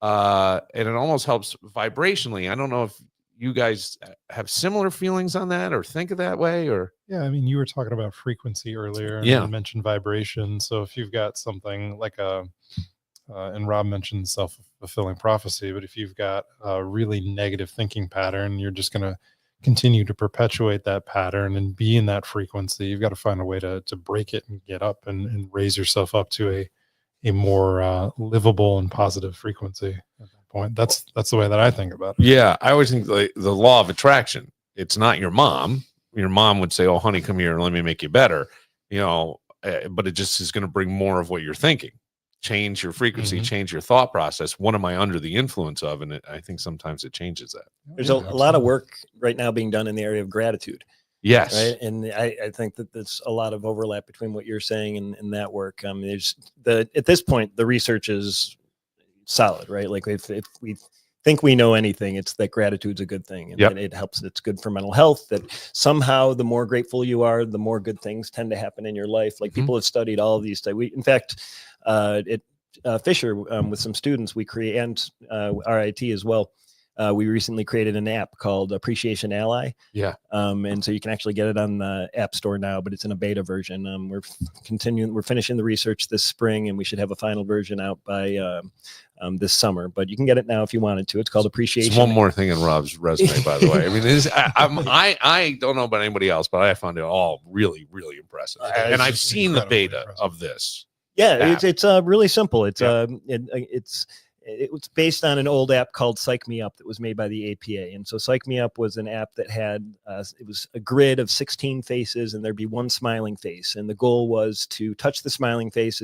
And it almost helps vibrationally. I don't know if you guys have similar feelings on that or think of that way, or. Yeah. I mean, you were talking about frequency earlier, and yeah, you mentioned vibration. So if you've got something like and Rob mentioned self-fulfilling prophecy, but if you've got a really negative thinking pattern, you're just going to continue to perpetuate that pattern and be in that frequency. You've got to find a way to break it and get up and raise yourself up to a more livable and positive frequency at that point. That's the way that I think about it. Yeah. I always think the law of attraction, it's not your mom. Your mom would say, oh, honey, come here and let me make you better, but it just is going to bring more of what you're thinking. Change your frequency, change your thought process. What am I under the influence of? And I think sometimes it changes that. There's a lot of work right now being done in the area of gratitude. Yes. Right. And I think that there's a lot of overlap between what you're saying and that work. At this point, the research is solid, right? Like if we think we know anything, it's that gratitude's a good thing, and it helps. It's good for mental health, that somehow the more grateful you are, the more good things tend to happen in your life. Like people have studied all of these. In fact, Fisher, with some students, we create, and RIT as well. We recently created an app called Appreciation Ally. Yeah. And so you can actually get it on the App Store now, but it's in a beta version. We're finishing the research this spring, and we should have a final version out by this summer. But you can get it now if you wanted to. It's called Appreciation. It's one more thing in Rob's resume, by the way. I mean, I don't know about anybody else, but I found it all really, really impressive. And I've seen the beta of this. Yeah, it's really simple. It's based on an old app called Psych Me Up that was made by the APA. And so Psych Me Up was an app that had, it was a grid of 16 faces, and there'd be one smiling face. And the goal was to touch the smiling face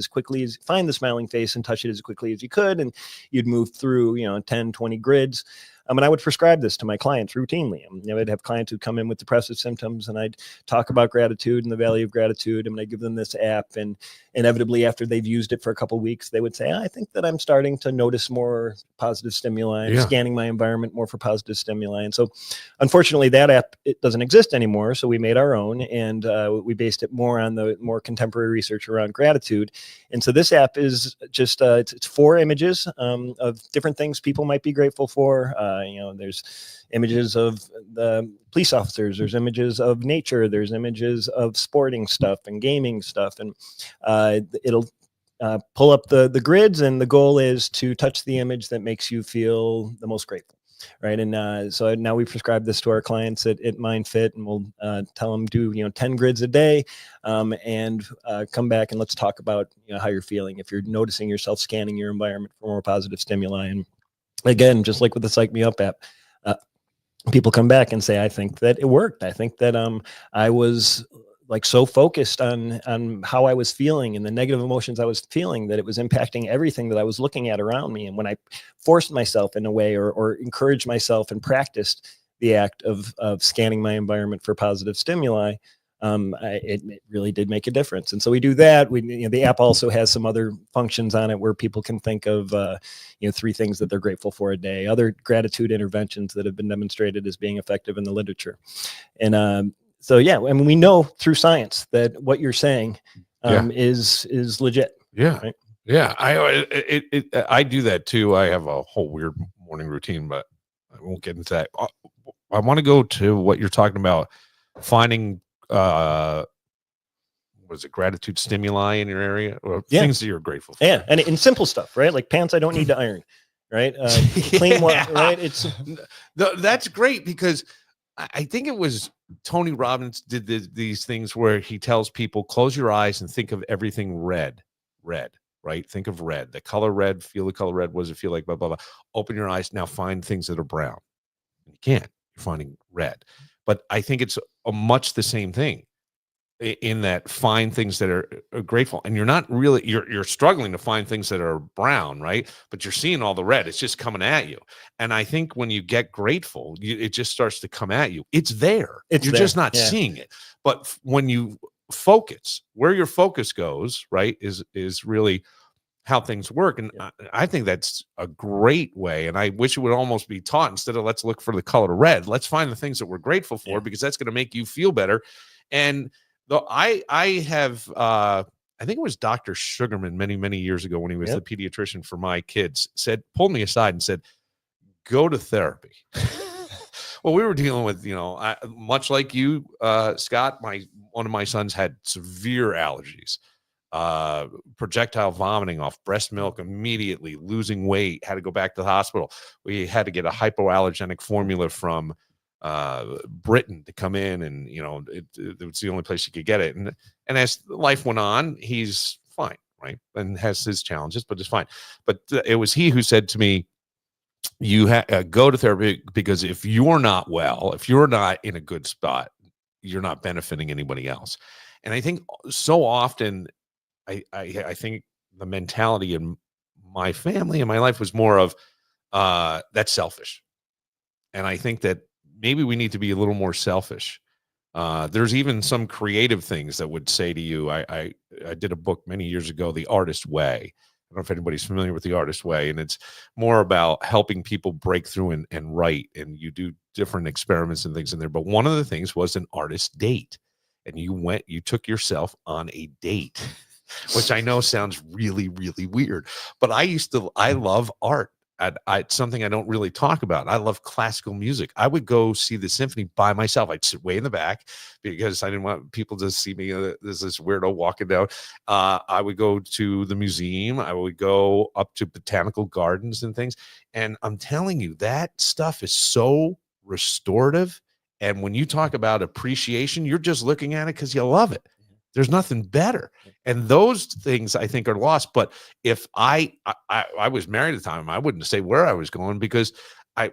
find the smiling face and touch it as quickly as you could. And you'd move through, 10, 20 grids. And I would prescribe this to my clients routinely. I'd have clients who come in with depressive symptoms, and I'd talk about gratitude and the value of gratitude. And I'd give them this app, and inevitably after they've used it for a couple of weeks, they would say, I think that I'm starting to notice more positive stimuli. I'm scanning my environment more for positive stimuli. And so unfortunately that app, it doesn't exist anymore. So we made our own, and we based it more on the more contemporary research around gratitude. And so this app is just, it's 4 images of different things people might be grateful for. There's images of the police officers, there's images of nature, there's images of sporting stuff and gaming stuff. And it'll pull up the grids, and the goal is to touch the image that makes you feel the most grateful. Right. And so now we prescribe this to our clients at MindFit, and we'll tell them do 10 grids a day, and come back and let's talk about how you're feeling, if you're noticing yourself scanning your environment for more positive stimuli. And again, just like with the Psych Me Up app, people come back and say, I think that it worked. I think that I was like so focused on how I was feeling and the negative emotions I was feeling that it was impacting everything that I was looking at around me. And when I forced myself in a way or encouraged myself and practiced the act of scanning my environment for positive stimuli, it really did make a difference. And so we do that. The app also has some other functions on it where people can think of 3 things that they're grateful for a day, other gratitude interventions that have been demonstrated as being effective in the literature. And so yeah, I mean, we know through science that what you're saying is legit. Yeah. Right? Yeah, I do that too. I have a whole weird morning routine, but I won't get into that. I want to go to what you're talking about, finding what is it, gratitude stimuli in your area, or things that you're grateful for. Yeah, and in simple stuff, right? Like pants I don't need to iron, right? Clean water, right? It's that's great, because I think it was Tony Robbins did these things where he tells people, close your eyes and think of everything red, right? Think of red, the color red, feel the color red. What does it feel like? Blah, blah, blah. Open your eyes. Now find things that are brown. You can't. You're finding red. But I think it's much the same thing, in that find things that are grateful. And you're not really, you're struggling to find things that are brown, right? But you're seeing all the red. It's just coming at you. And I think when you get grateful, it just starts to come at you. It's there. You're just not seeing it. But when you focus, where your focus goes, right, is really how things work. And I think that's a great way. And I wish it would almost be taught, instead of let's look for the color red, let's find the things that we're grateful for, because that's going to make you feel better. And though I have, I think it was Dr. Sugarman many years ago, when he was the pediatrician for my kids, pulled me aside and said, go to therapy. Well, we were dealing with, much like you, Scott, one of my sons had severe allergies, projectile vomiting off breast milk immediately, losing weight, had to go back to the hospital. We had to get a hypoallergenic formula from Britain to come in, and it was the only place you could get it. And as life went on, he's fine, right, and has his challenges, but it's fine. But it was he who said to me, you go to therapy, because if you're not well, if you're not in a good spot, you're not benefiting anybody else. And I think so often, I think the mentality in my family and my life was more of that's selfish. And I think that maybe we need to be a little more selfish. There's even some creative things that would say to you, I did a book many years ago, The Artist Way. I don't know if anybody's familiar with The Artist Way, and it's more about helping people break through and write, and you do different experiments and things in there. But one of the things was an artist date, and you took yourself on a date, which I know sounds really weird, but I love art. It's something I don't really talk about. I love classical music. I would go see the symphony by myself. I'd sit way in the back because I didn't want people to see me. There's this weirdo walking down. I would go to the museum. I would go up to botanical gardens and things. And I'm telling you, that stuff is so restorative. And when you talk about appreciation, you're just looking at it because you love it. There's nothing better. And those things I think are lost. But if I was married at the time, I wouldn't say where I was going, because I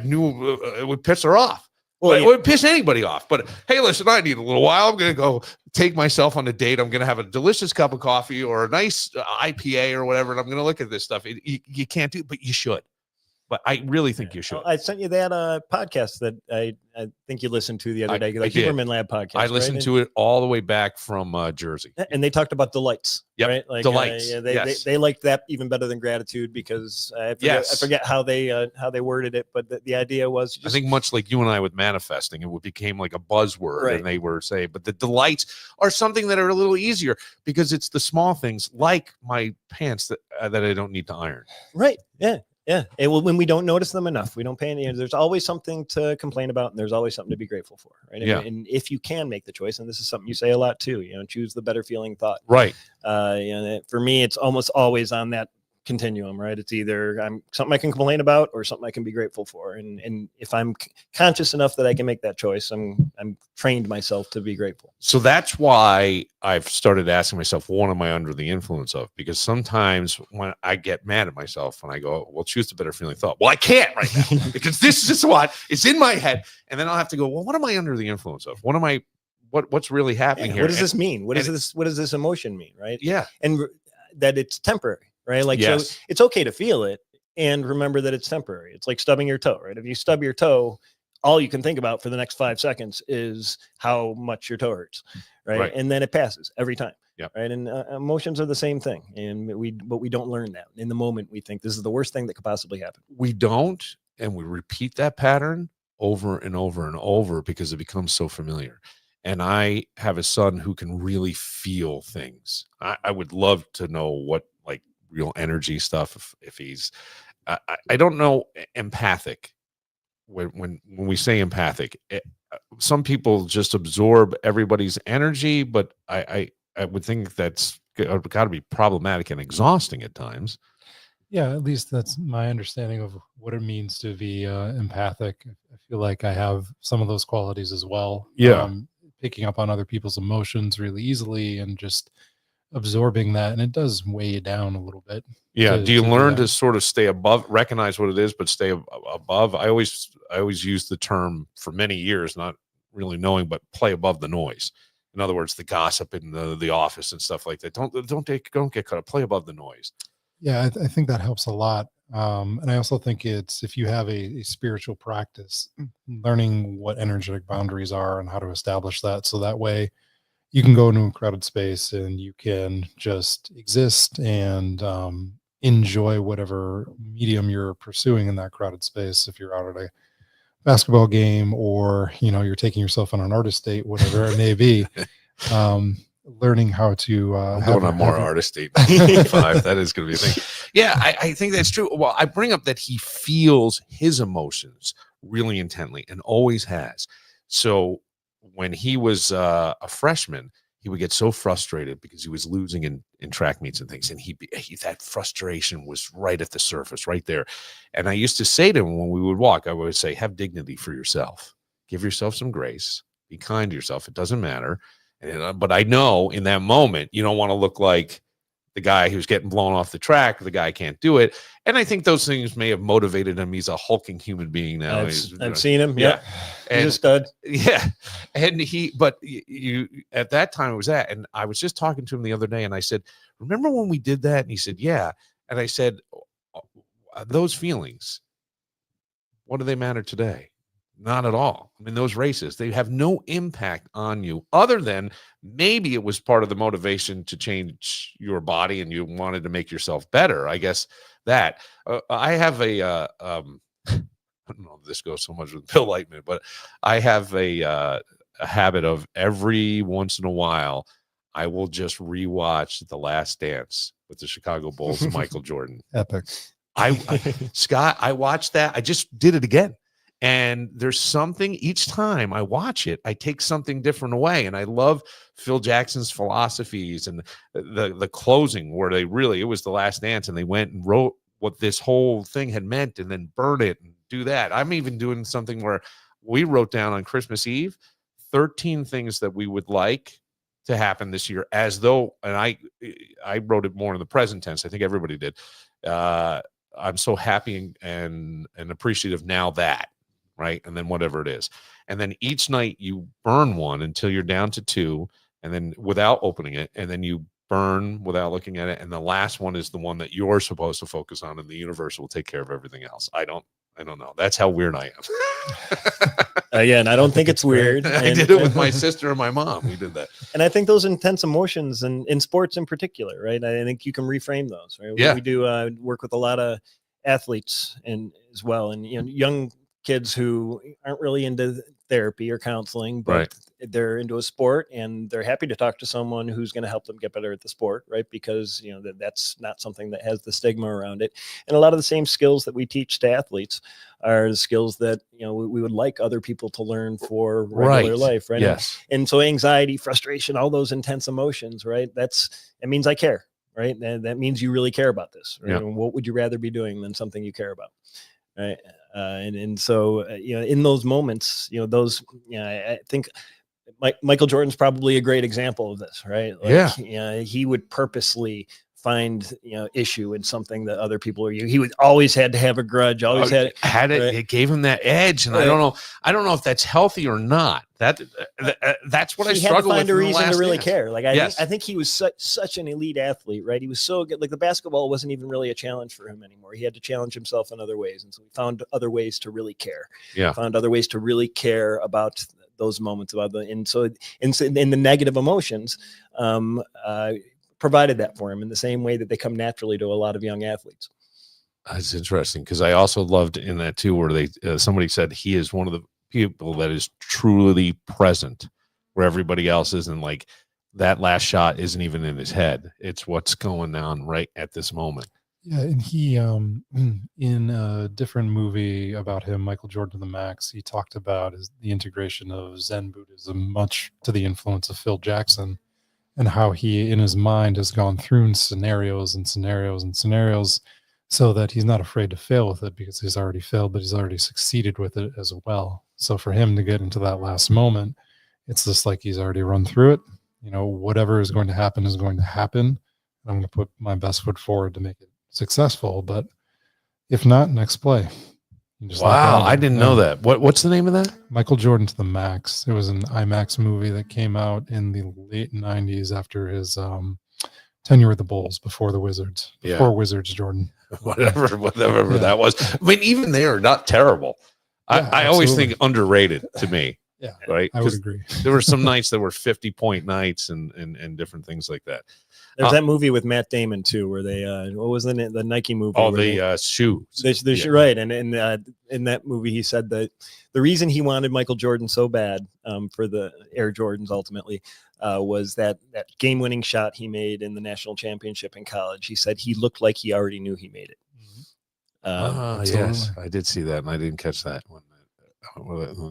knew it would piss her off. Well, it would piss anybody off. But hey, listen, I need a little while. I'm going to go take myself on a date. I'm going to have a delicious cup of coffee or a nice IPA or whatever. And I'm going to look at this stuff. You can't do it, but you should. But I really think you should. I sent you that podcast that I think you listened to the other day, the Huberman Lab podcast. I listened to it all the way back from Jersey. And they talked about delights. Yep. Right? Like, delights. They liked that even better than gratitude, because I forget how they worded it, but the idea was I think much like you and I with manifesting, it became like a buzzword, right? And they were saying, but the delights are something that are a little easier, because it's the small things like my pants that I don't need to iron. Right. Yeah. Yeah. And when we don't notice them enough, we don't pay any. There's always something to complain about, and there's always something to be grateful for. Right. Yeah. And if you can make the choice, and this is something you say a lot too, choose the better feeling thought. Right. For me, it's almost always on that continuum, right? It's either I'm something I can complain about or something I can be grateful for. And if I'm conscious enough that I can make that choice, I'm trained myself to be grateful. So that's why I've started asking myself, what am I under the influence of? Because sometimes when I get mad at myself and I go, well, choose the better feeling thought. Well, I can't right now because this is what is in my head. And then I'll have to go, well, what am I under the influence of? What's really happening here? What does this mean? What does this emotion mean? Right. Yeah. And that it's temporary. Right. Like, so it's okay to feel it and remember that it's temporary. It's like stubbing your toe, right? If you stub your toe, all you can think about for the next 5 seconds is how much your toe hurts. Right. And then it passes every time. Yeah. Right. And emotions are the same thing. But we don't learn that. In the moment, we think this is the worst thing that could possibly happen. We don't. And we repeat that pattern over and over and over because it becomes so familiar. And I have a son who can really feel things. I would love to know what, like, real energy stuff. If he's, I don't know, empathic. When we say empathic, some people just absorb everybody's energy, but I would think that's got to be problematic and exhausting at times. Yeah, at least that's my understanding of what it means to be empathic. I feel like I have some of those qualities as well. Yeah. Picking up on other people's emotions really easily and just absorbing that, and it does weigh you down a little bit. Yeah. Do you learn that. to sort of stay above, recognize what it is, but stay above? I always use the term for many years, not really knowing, but play above the noise. In other words, the gossip in the office and stuff like that. Don't get caught up. Play above the noise. Yeah, I think that helps a lot. And I also think it's, if you have a spiritual practice, learning what energetic boundaries are and how to establish that. So that way you can go into a crowded space and you can just exist and enjoy whatever medium you're pursuing in that crowded space. If you're out at a basketball game, or, you're taking yourself on an artist date, whatever it may be. Learning how to going on more artist date 5. That is going to be a thing. Yeah, I think that's true. Well, I bring up that he feels his emotions really intently and always has. So when he was a freshman, he would get so frustrated because he was losing in track meets and things, and he that frustration was right at the surface, right there. And I used to say to him when we would walk, I would say, have dignity for yourself, give yourself some grace, be kind to yourself. It doesn't matter. But I know in that moment, you don't want to look like the guy who's getting blown off the track, or the guy who can't do it. And I think those things may have motivated him. He's a hulking human being now. I've seen him. Yeah. And, he's a stud. Yeah. And but you at that time it was that. And I was just talking to him the other day, and I said, remember when we did that? And he said, yeah. And I said, those feelings, what do they matter today? Not at all. I mean, those races, they have no impact on you other than maybe it was part of the motivation to change your body and you wanted to make yourself better. I guess that I have I don't know if this goes so much with Bill Lightman, but I have a habit of every once in a while, I will just rewatch The Last Dance with the Chicago Bulls and Michael Jordan. Epic. Scott, I watched that. I just did it again. And there's something each time I watch it, I take something different away. And I love Phil Jackson's philosophies and the closing where it was The Last Dance, and they went and wrote what this whole thing had meant and then burn it and do that. I'm even doing something where we wrote down on Christmas Eve 13 things that we would like to happen this year, as though, and I wrote it more in the present tense. I think everybody did. I'm so happy and appreciative now that. Right. And then whatever it is. And then each night you burn one until you're down to 2, and then without opening it, and then you burn without looking at it. And the last one is the one that you're supposed to focus on, and the universe will take care of everything else. I don't know. That's how weird I am. Yeah, and I don't think it's weird. I did it with my sister and my mom. We did that. And I think those intense emotions, and in sports in particular, right? I think you can reframe those, right? Yeah. We do work with a lot of athletes and as well, and young kids who aren't really into therapy or counseling, but they're into a sport, and they're happy to talk to someone who's going to help them get better at the sport, right? Because that's not something that has the stigma around it. And a lot of the same skills that we teach to athletes are the skills that we would like other people to learn for regular life, right? Yes. And so anxiety, frustration, all those intense emotions, right? It means I care, right? That means you really care about this, right? And what would you rather be doing than something you care about, right? And so in those moments, I think Michael Jordan's probably a great example of this, right? He would purposely find issue in something that other people are. He would always had to have a grudge. Always had it. Right? It gave him that edge, and I don't know if that's healthy or not. That's what I struggle with. Find a reason to really care. Like I think he was such an elite athlete, right? He was so good. Like the basketball wasn't even really a challenge for him anymore. He had to challenge himself in other ways, and so he found other ways to really care. Yeah, found other ways to really care about those moments and the negative emotions. Provided that for him in the same way that they come naturally to a lot of young athletes. That's interesting, because I also loved in that too, where somebody said he is one of the people that is truly present, where everybody else isn't. Like that last shot isn't even in his head. It's what's going on right at this moment. Yeah, and he in a different movie about him, Michael Jordan to the Max, he talked about the integration of Zen Buddhism, much to the influence of Phil Jackson, and how he in his mind has gone through scenarios and scenarios and scenarios, so that he's not afraid to fail with it because he's already failed, but he's already succeeded with it as well. So for him to get into that last moment, it's just like he's already run through it. You know, whatever is going to happen is going to happen. I'm going to put my best foot forward to make it successful, but if not, next play. Wow, I didn't know that. What's the name of that? Michael Jordan to the Max. It was an IMAX movie that came out in the late 90s after his tenure with the Bulls, before the Wizards. Before Wizards, Jordan. whatever that was. I mean, even they are not terrible. I always think underrated to me. Yeah, right. I would agree. There were some nights that were 50-point nights and different things like that. There's that movie with Matt Damon too, where they what was the Nike movie? Oh, the shoes. Right, and in that movie, he said that the reason he wanted Michael Jordan so bad for the Air Jordans ultimately was that game-winning shot he made in the national championship in college. He said he looked like he already knew he made it. Yes, I did see that, and I didn't catch that when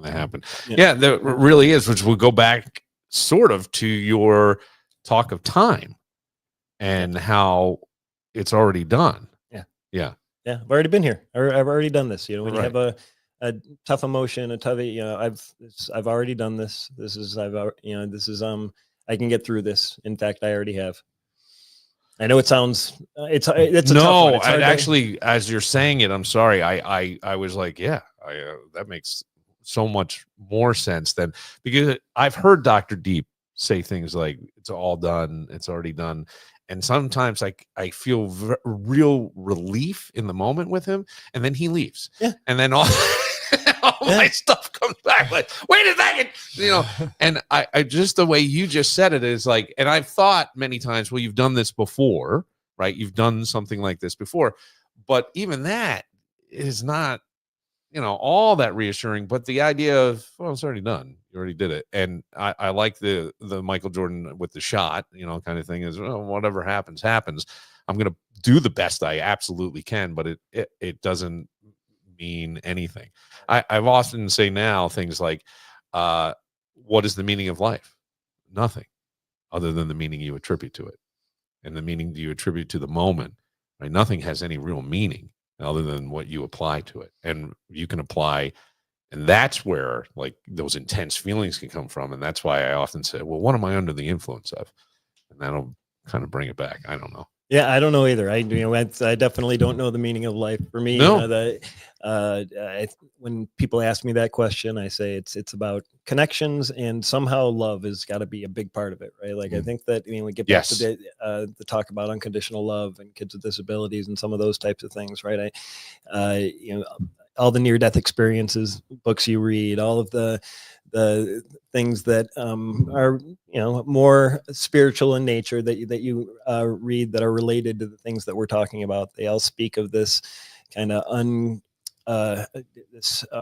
that happened. Yeah, there really is, which will go back sort of to your talk of time and how it's already done. Yeah. I've already been here. I've already done this. You know, when you have a tough emotion, I've already done this. I can get through this. In fact, I already have. I know it sounds it's a tough one. Actually, as you're saying it, I'm sorry. I was like, that makes so much more sense than, because I've heard Dr. Deep say things like it's all done, it's already done. And sometimes I feel real relief in the moment with him, and then he leaves. Yeah. And then all my stuff comes back like, wait a second, you know. And I just, the way you just said it is like, and I've thought many times, well, you've done this before, right? You've done something like this before. But even that is not, you know, all that reassuring. But the idea of, well, it's already done. You already did it. And I like the Michael Jordan with the shot, you know, kind of thing is, well, whatever happens, happens. I'm going to do the best I absolutely can, but it doesn't mean anything. I've often say now things like, what is the meaning of life? Nothing other than the meaning you attribute to it. And the meaning you attribute to the moment, right? Nothing has any real meaning other than what you apply to it. And you can apply, and that's where like those intense feelings can come from. And that's why I often say, well, what am I under the influence of? And that'll kind of bring it back. I don't know. Yeah, I don't know either. I definitely don't know the meaning of life. For me, no. When people ask me that question, I say it's about connections, and somehow love has got to be a big part of it, right? Like I think that we get back to the talk about unconditional love and kids with disabilities and some of those types of things, right? All the near-death experiences, books you read, all of the things that are more spiritual in nature that you read that are related to the things that we're talking about. They all speak of this kind of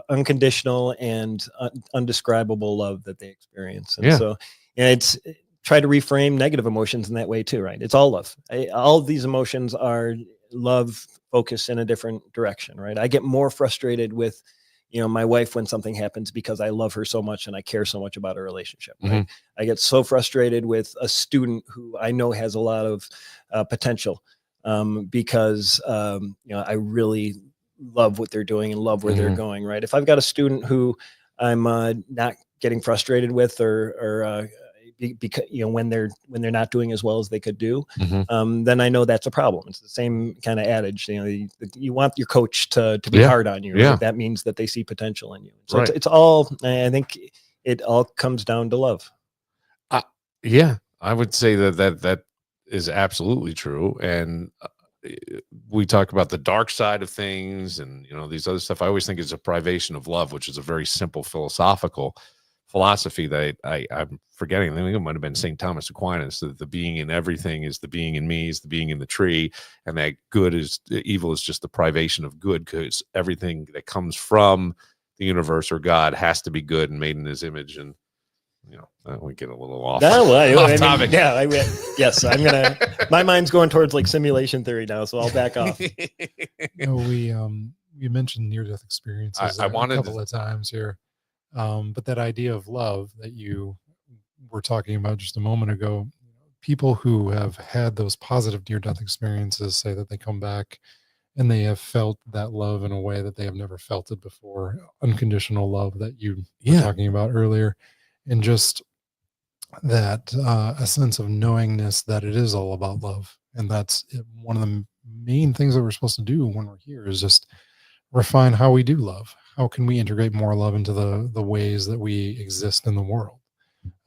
unconditional and undescribable love that they experience. And so it's try to reframe negative emotions in that way too, right? It's all love. All of these emotions are love focused in a different direction, right? I get more frustrated with my wife when something happens because I love her so much and I care so much about our relationship. Right? Mm-hmm. I get so frustrated with a student who I know has a lot of potential because I really love what they're doing and love where they're going. Right? If I've got a student who I'm not getting frustrated with, or because when they're not doing as well as they could do, then I know that's a problem. It's the same kind of adage. You want your coach to be hard on you. Right? Yeah. That means that they see potential in you. So it's all. I think it all comes down to love. I would say that is absolutely true. And we talk about the dark side of things, and these other stuff. I always think it's a privation of love, which is a very simple philosophical philosophy that I'm forgetting. I think it might have been St. Thomas Aquinas, that the being in everything is the being in me, is the being in the tree, and that evil is just the privation of good, because everything that comes from the universe or God has to be good and made in his image. And we get a little off, off topic. Yes, I'm gonna. My mind's going towards like simulation theory now, so I'll back off. We mentioned near-death experiences I wanted a couple of times here, but that idea of love that you were talking about just a moment ago, people who have had those positive near-death experiences say that they come back and they have felt that love in a way that they have never felt it before. Unconditional love that you were talking about earlier, and just that a sense of knowingness that it is all about love. And that's one of the main things that we're supposed to do when we're here, is just refine how we do love. How can we integrate more love into the ways that we exist in the world?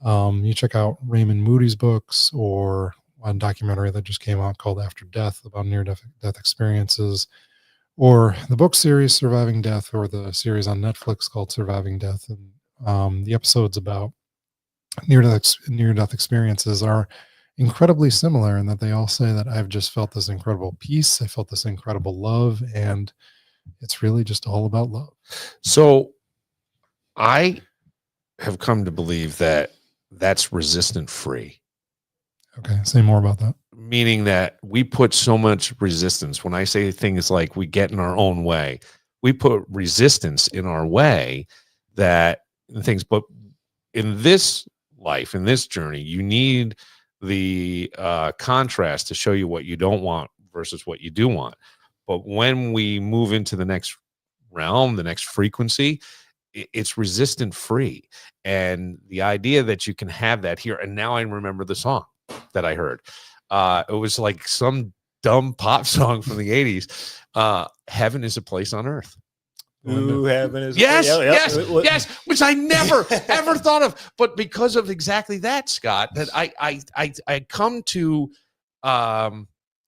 You check out Raymond Moody's books, or a documentary that just came out called After Death about near-death experiences, or the book series Surviving Death, or the series on Netflix called Surviving Death. And the episodes about near-death experiences are incredibly similar in that they all say that I've just felt this incredible peace, I felt this incredible love, and it's really just all about love. So I have come to believe that that's resistant free. Okay, say more about that. Meaning that we put so much resistance. When I say things like we get in our own way, we put resistance in our way but in this life, in this journey, you need the contrast to show you what you don't want versus what you do want. But when we move into the next realm, the next frequency, it's resistant free. And the idea that you can have that here, and now I remember the song that I heard. It was like some dumb pop song from the 80s. Heaven is a place on earth. Ooh, heaven is yes, which I never ever thought of. But because of exactly that, Scott, that I come to I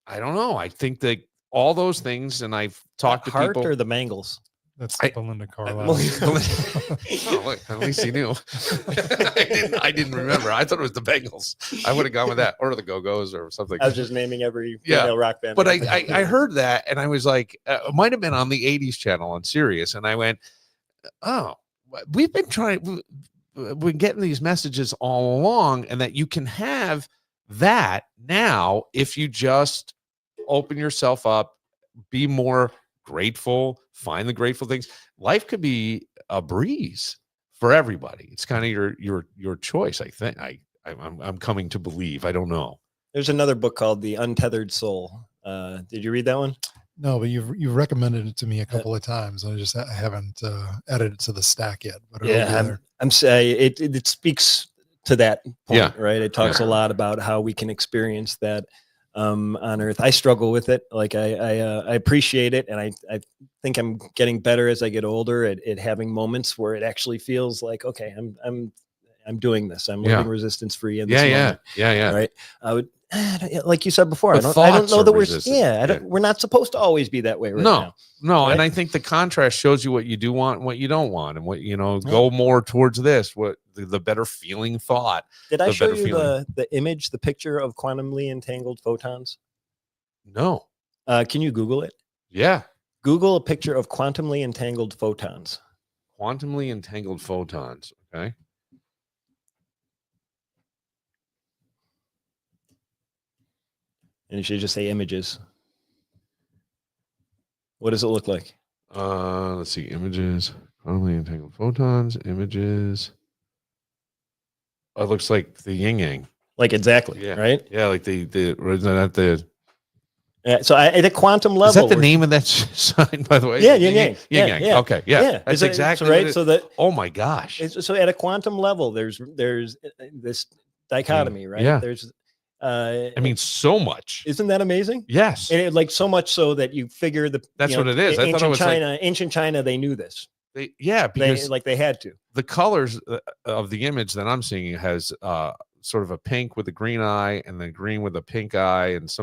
don't know. I think that all those things, and I've talked to Heart people. or the Mangles. That's Belinda Carlisle. Oh, look, at least he knew. I didn't remember. I thought it was the Bengals. I would have gone with that, or the Go-Go's, or something. I was just naming every female rock band. But I heard that, and I was like, it might have been on the 80s channel on Sirius, and I went, oh, we've been getting these messages all along, and that you can have that now if you just open yourself up, be more grateful, find the grateful things. Life could be a breeze for everybody. It's kind of your choice. I think I'm coming to believe. I don't know. There's another book called The Untethered Soul. Did you read that one? No, but you've recommended it to me a couple of times. I haven't added it to the stack yet. But I'm saying it speaks to that point, right? It talks a Yeah. lot about how we can experience that on Earth. I struggle with it. Like I appreciate it, and I think I'm getting better as I get older at having moments where it actually feels like, okay, I'm doing this. I'm living resistance free in this moment. Yeah. Right. I would, like you said before, The I don't know thoughts that are resistant. we're not supposed to always be that way right now. No, Right? and I think the contrast shows you what you do want and what you don't want, and what go more towards this, what the better feeling thought. Did I show you feeling. the image, the picture of quantumly entangled photons? No. Can you Google it? Yeah. Google a picture of quantumly entangled photons. Quantumly entangled photons. Okay. And you should just say images. What does it look like? Let's see. Images. Quantumly entangled photons. Images. It looks like the yin yang. Like exactly. Yeah. Right. Yeah. Like the Yeah. So at a quantum level, is that the name of that sign, by the way? Yeah, yin yang. Yin yang. Yeah. Okay. Yeah. That's exactly right. what So that. Oh my gosh. So at a quantum level, there's this dichotomy, right? Yeah. There's. I mean, so much. Isn't that amazing? Yes. And like so much so that you figure that's what it is. I thought it was ancient China, they knew this. Because they had to. The colors of the image that I'm seeing has sort of a pink with a green eye, and the green with a pink eye, and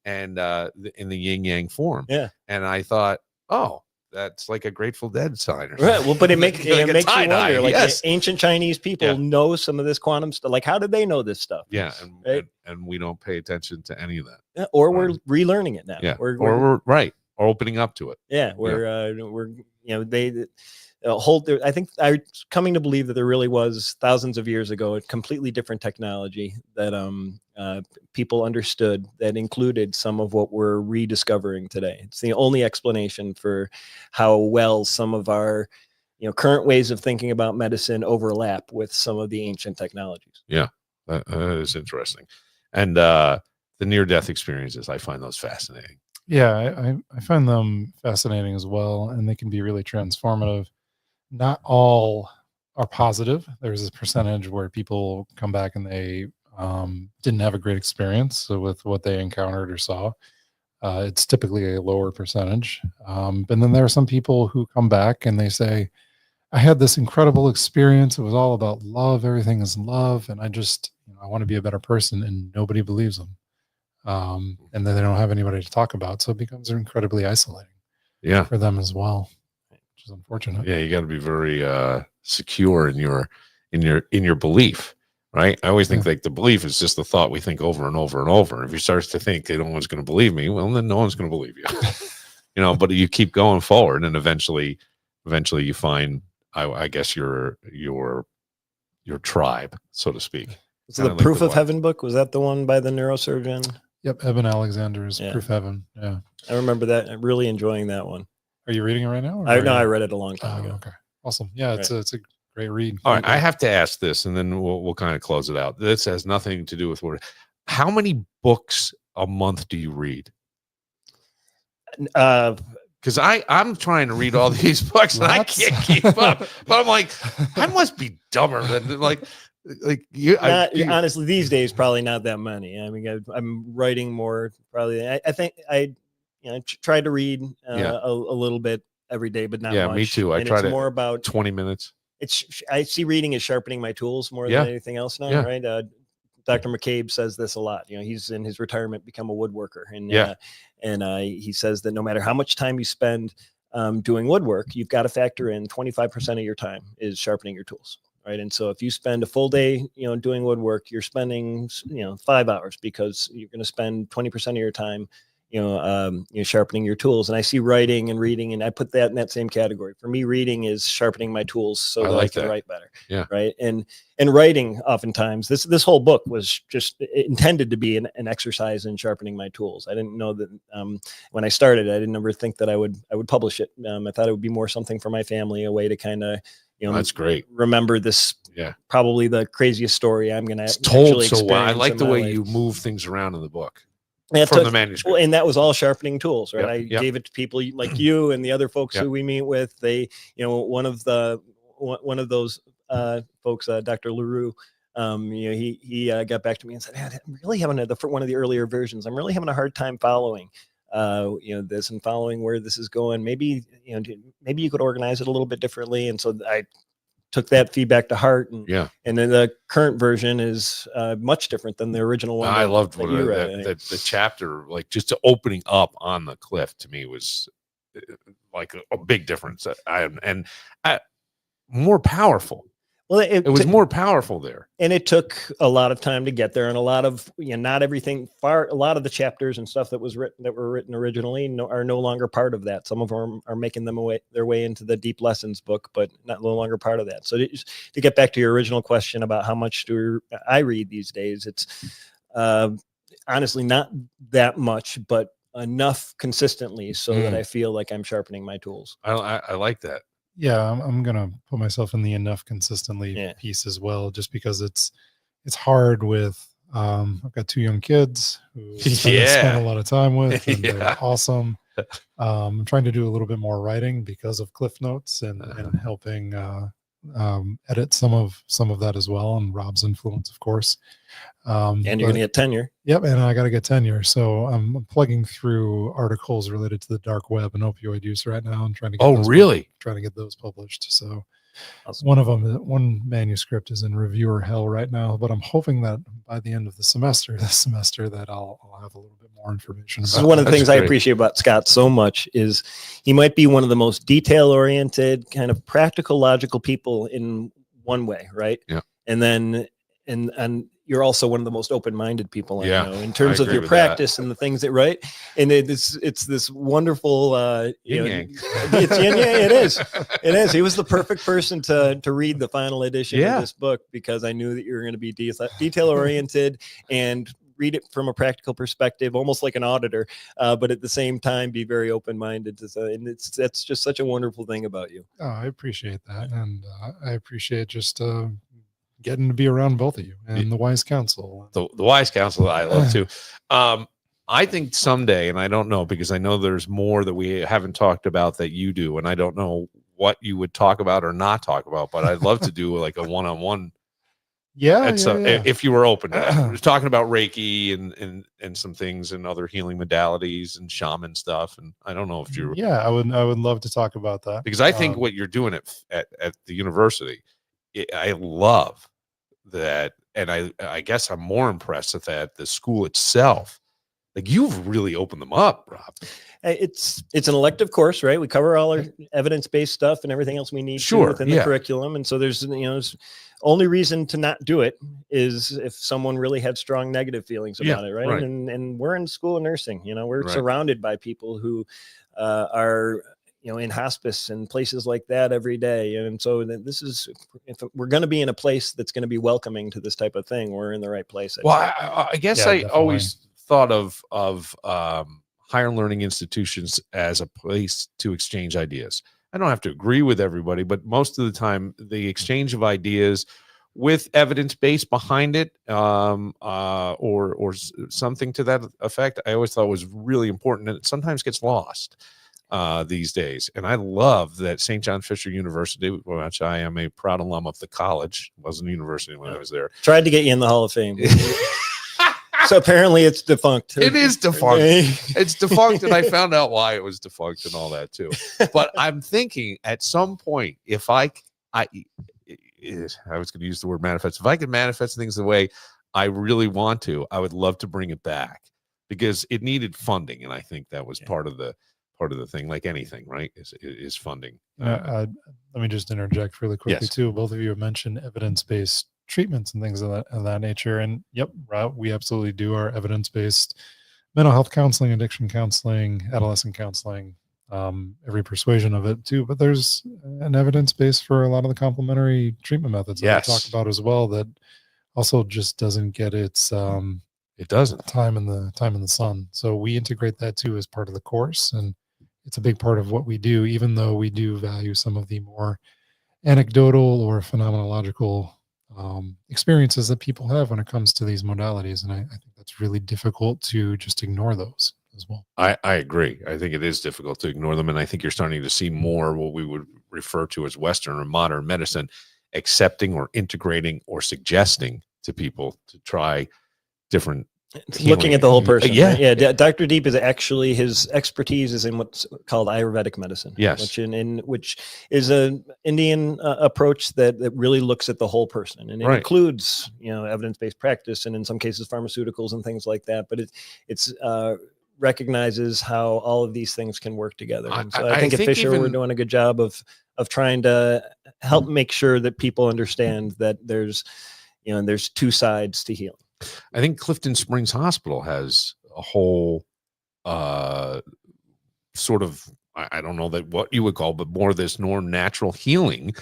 in the yin yang form. Yeah. And I thought, oh, that's like a Grateful Dead sign, or something. Right. Well, but it makes you wonder. Like yes. ancient Chinese people know some of this quantum stuff. Like, how did they know this stuff? Yeah, right? and we don't pay attention to any of that. Yeah, or we're relearning it now. Yeah. We're right, or opening up to it. Yeah. We're I think I'm coming to believe that there really was thousands of years ago a completely different technology that people understood that included some of what we're rediscovering today. It's the only explanation for how well some of our current ways of thinking about medicine overlap with some of the ancient technologies. Yeah, that is interesting. And the near-death experiences, I find those fascinating. Yeah, I find them fascinating as well, and they can be really transformative. Not all are positive. There's a percentage where people come back and they didn't have a great experience with what they encountered or saw. It's typically a lower percentage. But then there are some people who come back and they say, I had this incredible experience. It was all about love. Everything is love. And I just, I want to be a better person, and nobody believes them. And then they don't have anybody to talk about. So it becomes incredibly isolating for them as well, which is unfortunate. Yeah. You got to be very secure in your belief, right? I always think like the belief is just the thought we think over and over and over. If you start to think that no one's going to believe me, well, then no one's going to believe you, but you keep going forward, and eventually you find, I guess your tribe, so to speak. So the Proof of Heaven book, was that the one by the neurosurgeon? Yep, Evan Alexander's Proof of Heaven. Yeah, I remember that. I'm really enjoying that one. Are you reading it right now? I read it a long time ago. Okay, awesome. Yeah, it's a great read. All right, I have to ask this, and then we'll kind of close it out. This has nothing to do with what. How many books a month do you read? Because I'm trying to read all these books and I can't keep up. But I'm like, I must be dumber than like you. Honestly, these days probably not that many. I mean, I'm writing more. Probably, I think I try to read a little bit every day, but not much. Yeah, me too. I try to more about 20 minutes. I see reading as sharpening my tools more than anything else now. Right. Dr. McCabe says this a lot. He's in his retirement become a woodworker, and he says that no matter how much time you spend doing woodwork, you've got to factor in 25% of your time is sharpening your tools, right? And so if you spend a full day, doing woodwork, you're spending 5 hours because you're going to spend 20% of your time sharpening your tools. And I see writing and reading, and I put that in that same category. For me, reading is sharpening my tools so that I can write better. Yeah. Right. And writing, oftentimes, this whole book was just intended to be an exercise in sharpening my tools. I didn't know that when I started, I didn't ever think that I would publish it. I thought it would be more something for my family, a way to kind of that's great. Remember this. Yeah. Probably the craziest story I'm going to told so well. I like the way you move things around in the book. From the manuscript. Well, and that was all sharpening tools, right? I gave it to people like you and the other folks who we meet with. They, one of those folks, Dr. LaRue, he got back to me and said, I'm really having one of the earlier versions. I'm really having a hard time following, this and following where this is going. Maybe, maybe you could organize it a little bit differently. And so I took that feedback to heart, and then the current version is much different than the original one. I loved the chapter, like just opening up on the cliff, to me was like a big difference. More powerful. Well, it was more powerful there, and it took a lot of time to get there, and a lot of not everything. A lot of the chapters and stuff that were written originally are no longer part of that. Some of them are making their way into the Deep Lessons book, but no longer part of that. So to get back to your original question about how much do I read these days, it's honestly not that much, but enough consistently so that I feel like I'm sharpening my tools. I like that. Yeah, I'm gonna put myself in the enough consistently piece as well, just because it's hard with I've got 2 young kids who I spend a lot of time with, and they're awesome. I'm trying to do a little bit more writing because of Cliff Notes and helping edit some of that as well, and Rob's influence, of course. And you're going to get tenure. Yep, and I got to get tenure. So I'm plugging through articles related to the dark web and opioid use right now, and trying to get trying to get those published. So awesome. One manuscript is in reviewer hell right now, but I'm hoping that by the end of this semester that I'll have a little bit more information about. So one of the things I appreciate about Scott so much is he might be one of the most detail-oriented, kind of practical, logical people in one way, right? Yeah. And then and you're also one of the most open-minded people I Yeah, know in terms I of agree your with that. practice and the things that right. And it's this wonderful, you know, Yin-yang. it's yin-yang. It is. It is. He was the perfect person to read the final edition of this book, because I knew that you were going to be detail oriented and read it from a practical perspective, almost like an auditor, but at the same time, be very open-minded. And that's just such a wonderful thing about you. Oh, I appreciate that. And I appreciate just getting to be around both of you and the wise counsel. The wise counsel I love too. I think someday, and I don't know, because I know there's more that we haven't talked about that you do, and I don't know what you would talk about or not talk about, but I'd love to do like a one-on-one. If you were open to that. We're talking about Reiki and some things and other healing modalities and shaman stuff. And I don't know if you're I would love to talk about that, because I think what you're doing at the university, I love that. And I guess I'm more impressed with that the school itself. Like, you've really opened them up, Rob. It's an elective course, right? We cover all our evidence-based stuff and everything else we need to within the curriculum. And so there's only reason to not do it is if someone really had strong negative feelings about it, right? And we're in school of nursing, we're surrounded by people who are in hospice and places like that every day. And so this is, if we're going to be in a place that's going to be welcoming to this type of thing, we're in the right place. I guess I always thought of higher learning institutions as a place to exchange ideas. I don't have to agree with everybody, but most of the time, the exchange of ideas with evidence base behind it, or something to that effect, I always thought was really important, and it sometimes gets lost these days. And I love that St. John Fisher University, which I am a proud alum of the college, wasn't a university when I was there. Tried to get you in the Hall of Fame. So apparently it's defunct. It is defunct. It's defunct, and I found out why it was defunct and all that too. But I'm thinking at some point, if I was going to use the word manifest, if I could manifest things the way I really want to, I would love to bring it back, because it needed funding, and I think that was part of the thing. Like anything, right? Is funding. Let me just interject really quickly too. Both of you have mentioned evidence-based treatments and things of that nature. And we absolutely do our evidence-based mental health counseling, addiction counseling, adolescent counseling, every persuasion of it too. But there's an evidence base for a lot of the complementary treatment methods that we talked about as well, that also just doesn't get its it doesn't time in the sun. So we integrate that too as part of the course, and it's a big part of what we do, even though we do value some of the more anecdotal or phenomenological experiences that people have when it comes to these modalities. And I think that's really difficult to just ignore those as well. I agree. I think it is difficult to ignore them. And I think you're starting to see more what we would refer to as Western or modern medicine accepting or integrating or suggesting to people to try different looking at the whole person. Yeah. Dr. Deep is actually, his expertise is in what's called Ayurvedic medicine. Yes. Which is an Indian approach that really looks at the whole person, and it includes, evidence-based practice, and in some cases pharmaceuticals and things like that. But it's recognizes how all of these things can work together. And so I think at Fisher, we're doing a good job of trying to help make sure that people understand that there's two sides to healing. I think Clifton Springs Hospital has a whole sort of, I don't know that what you would call, but more this more natural healing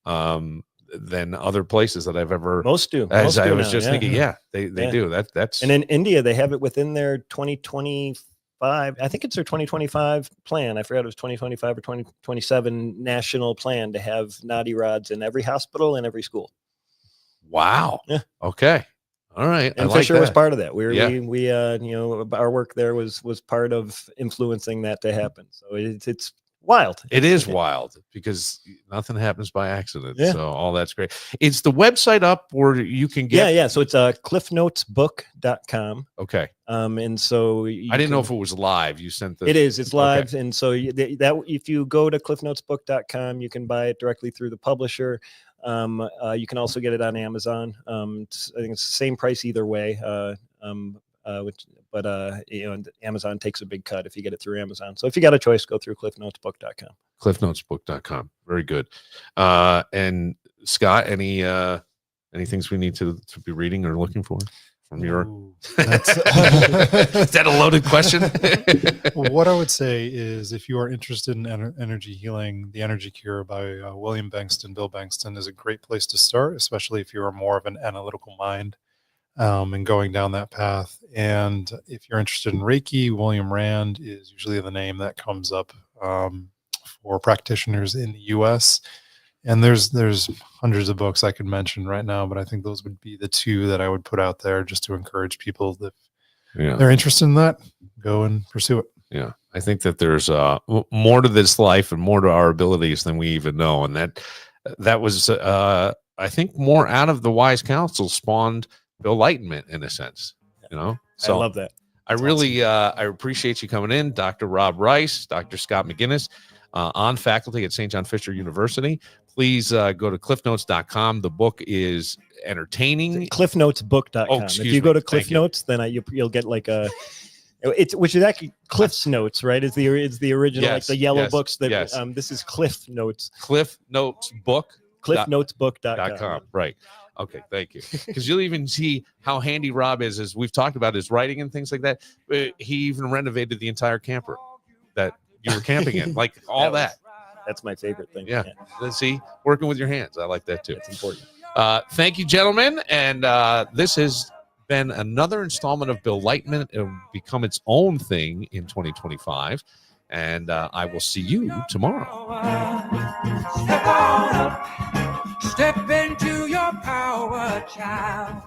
than other places that I've ever. Most do. As I was just thinking, they do. That's. And in India, they have it within their 2025. I think it's their 2025 plan. I forgot it was 2025 or 2027 national plan to have nadi rods in every hospital and every school. Wow. Yeah. Okay. All right. And Fisher was part of that. We our work there was part of influencing that to happen. So it's wild. It is wild, because nothing happens by accident. Yeah. So all that's great. Is the website up where you can get? Yeah. So it's cliffnotesbook.com. Okay. And so I didn't know if it was live. You sent the. It's live. Okay. And so that if you go to cliffnotesbook.com, you can buy it directly through the publisher. You can also get it on Amazon. I think it's the same price either way. Amazon takes a big cut if you get it through Amazon. So if you got a choice, go through cliffnotesbook.com. Cliffnotesbook.com. Very good. And Scott, any Any things we need to be reading or looking for from your? Ooh, that's Is that a loaded question? what I would say is, if you are interested in energy healing, The Energy Cure by William Bankston, Bill Bankston, is a great place to start, especially if you are more of an analytical mind and going down that path. And if you're interested in Reiki, William Rand is usually the name that comes up for practitioners in the U.S. And there's hundreds of books I could mention right now, but I think those would be the two that I would put out there just to encourage people that they're interested in that, go and pursue it. Yeah, I think that there's more to this life and more to our abilities than we even know, and that was I think more out of the wise counsel spawned enlightenment in a sense. So I love that. I really I appreciate you coming in, Dr. Rob Rice, Dr. Scott McGuinness, on faculty at St. John Fisher University. Please go to cliffnotes.com. The book is entertaining. Cliffnotesbook.com. Oh, if you go to Cliff Notes, then you'll get like a which is actually Cliff's Notes, right? Is the original, like the yellow books that this is Cliff Notes. Cliff Notes Book. Cliffnotesbook.com. Right. Okay, thank you. Because you'll even see how handy Rob is, as we've talked about his writing and things like that. He even renovated the entire camper that you were camping in, like all that. That's my favorite thing. Yeah. See, working with your hands. I like that too. It's important. Thank you, gentlemen. And this has been another installment of Bill Lightman. It'll become its own thing in 2025. And I will see you tomorrow. Step on up, step into your power, child.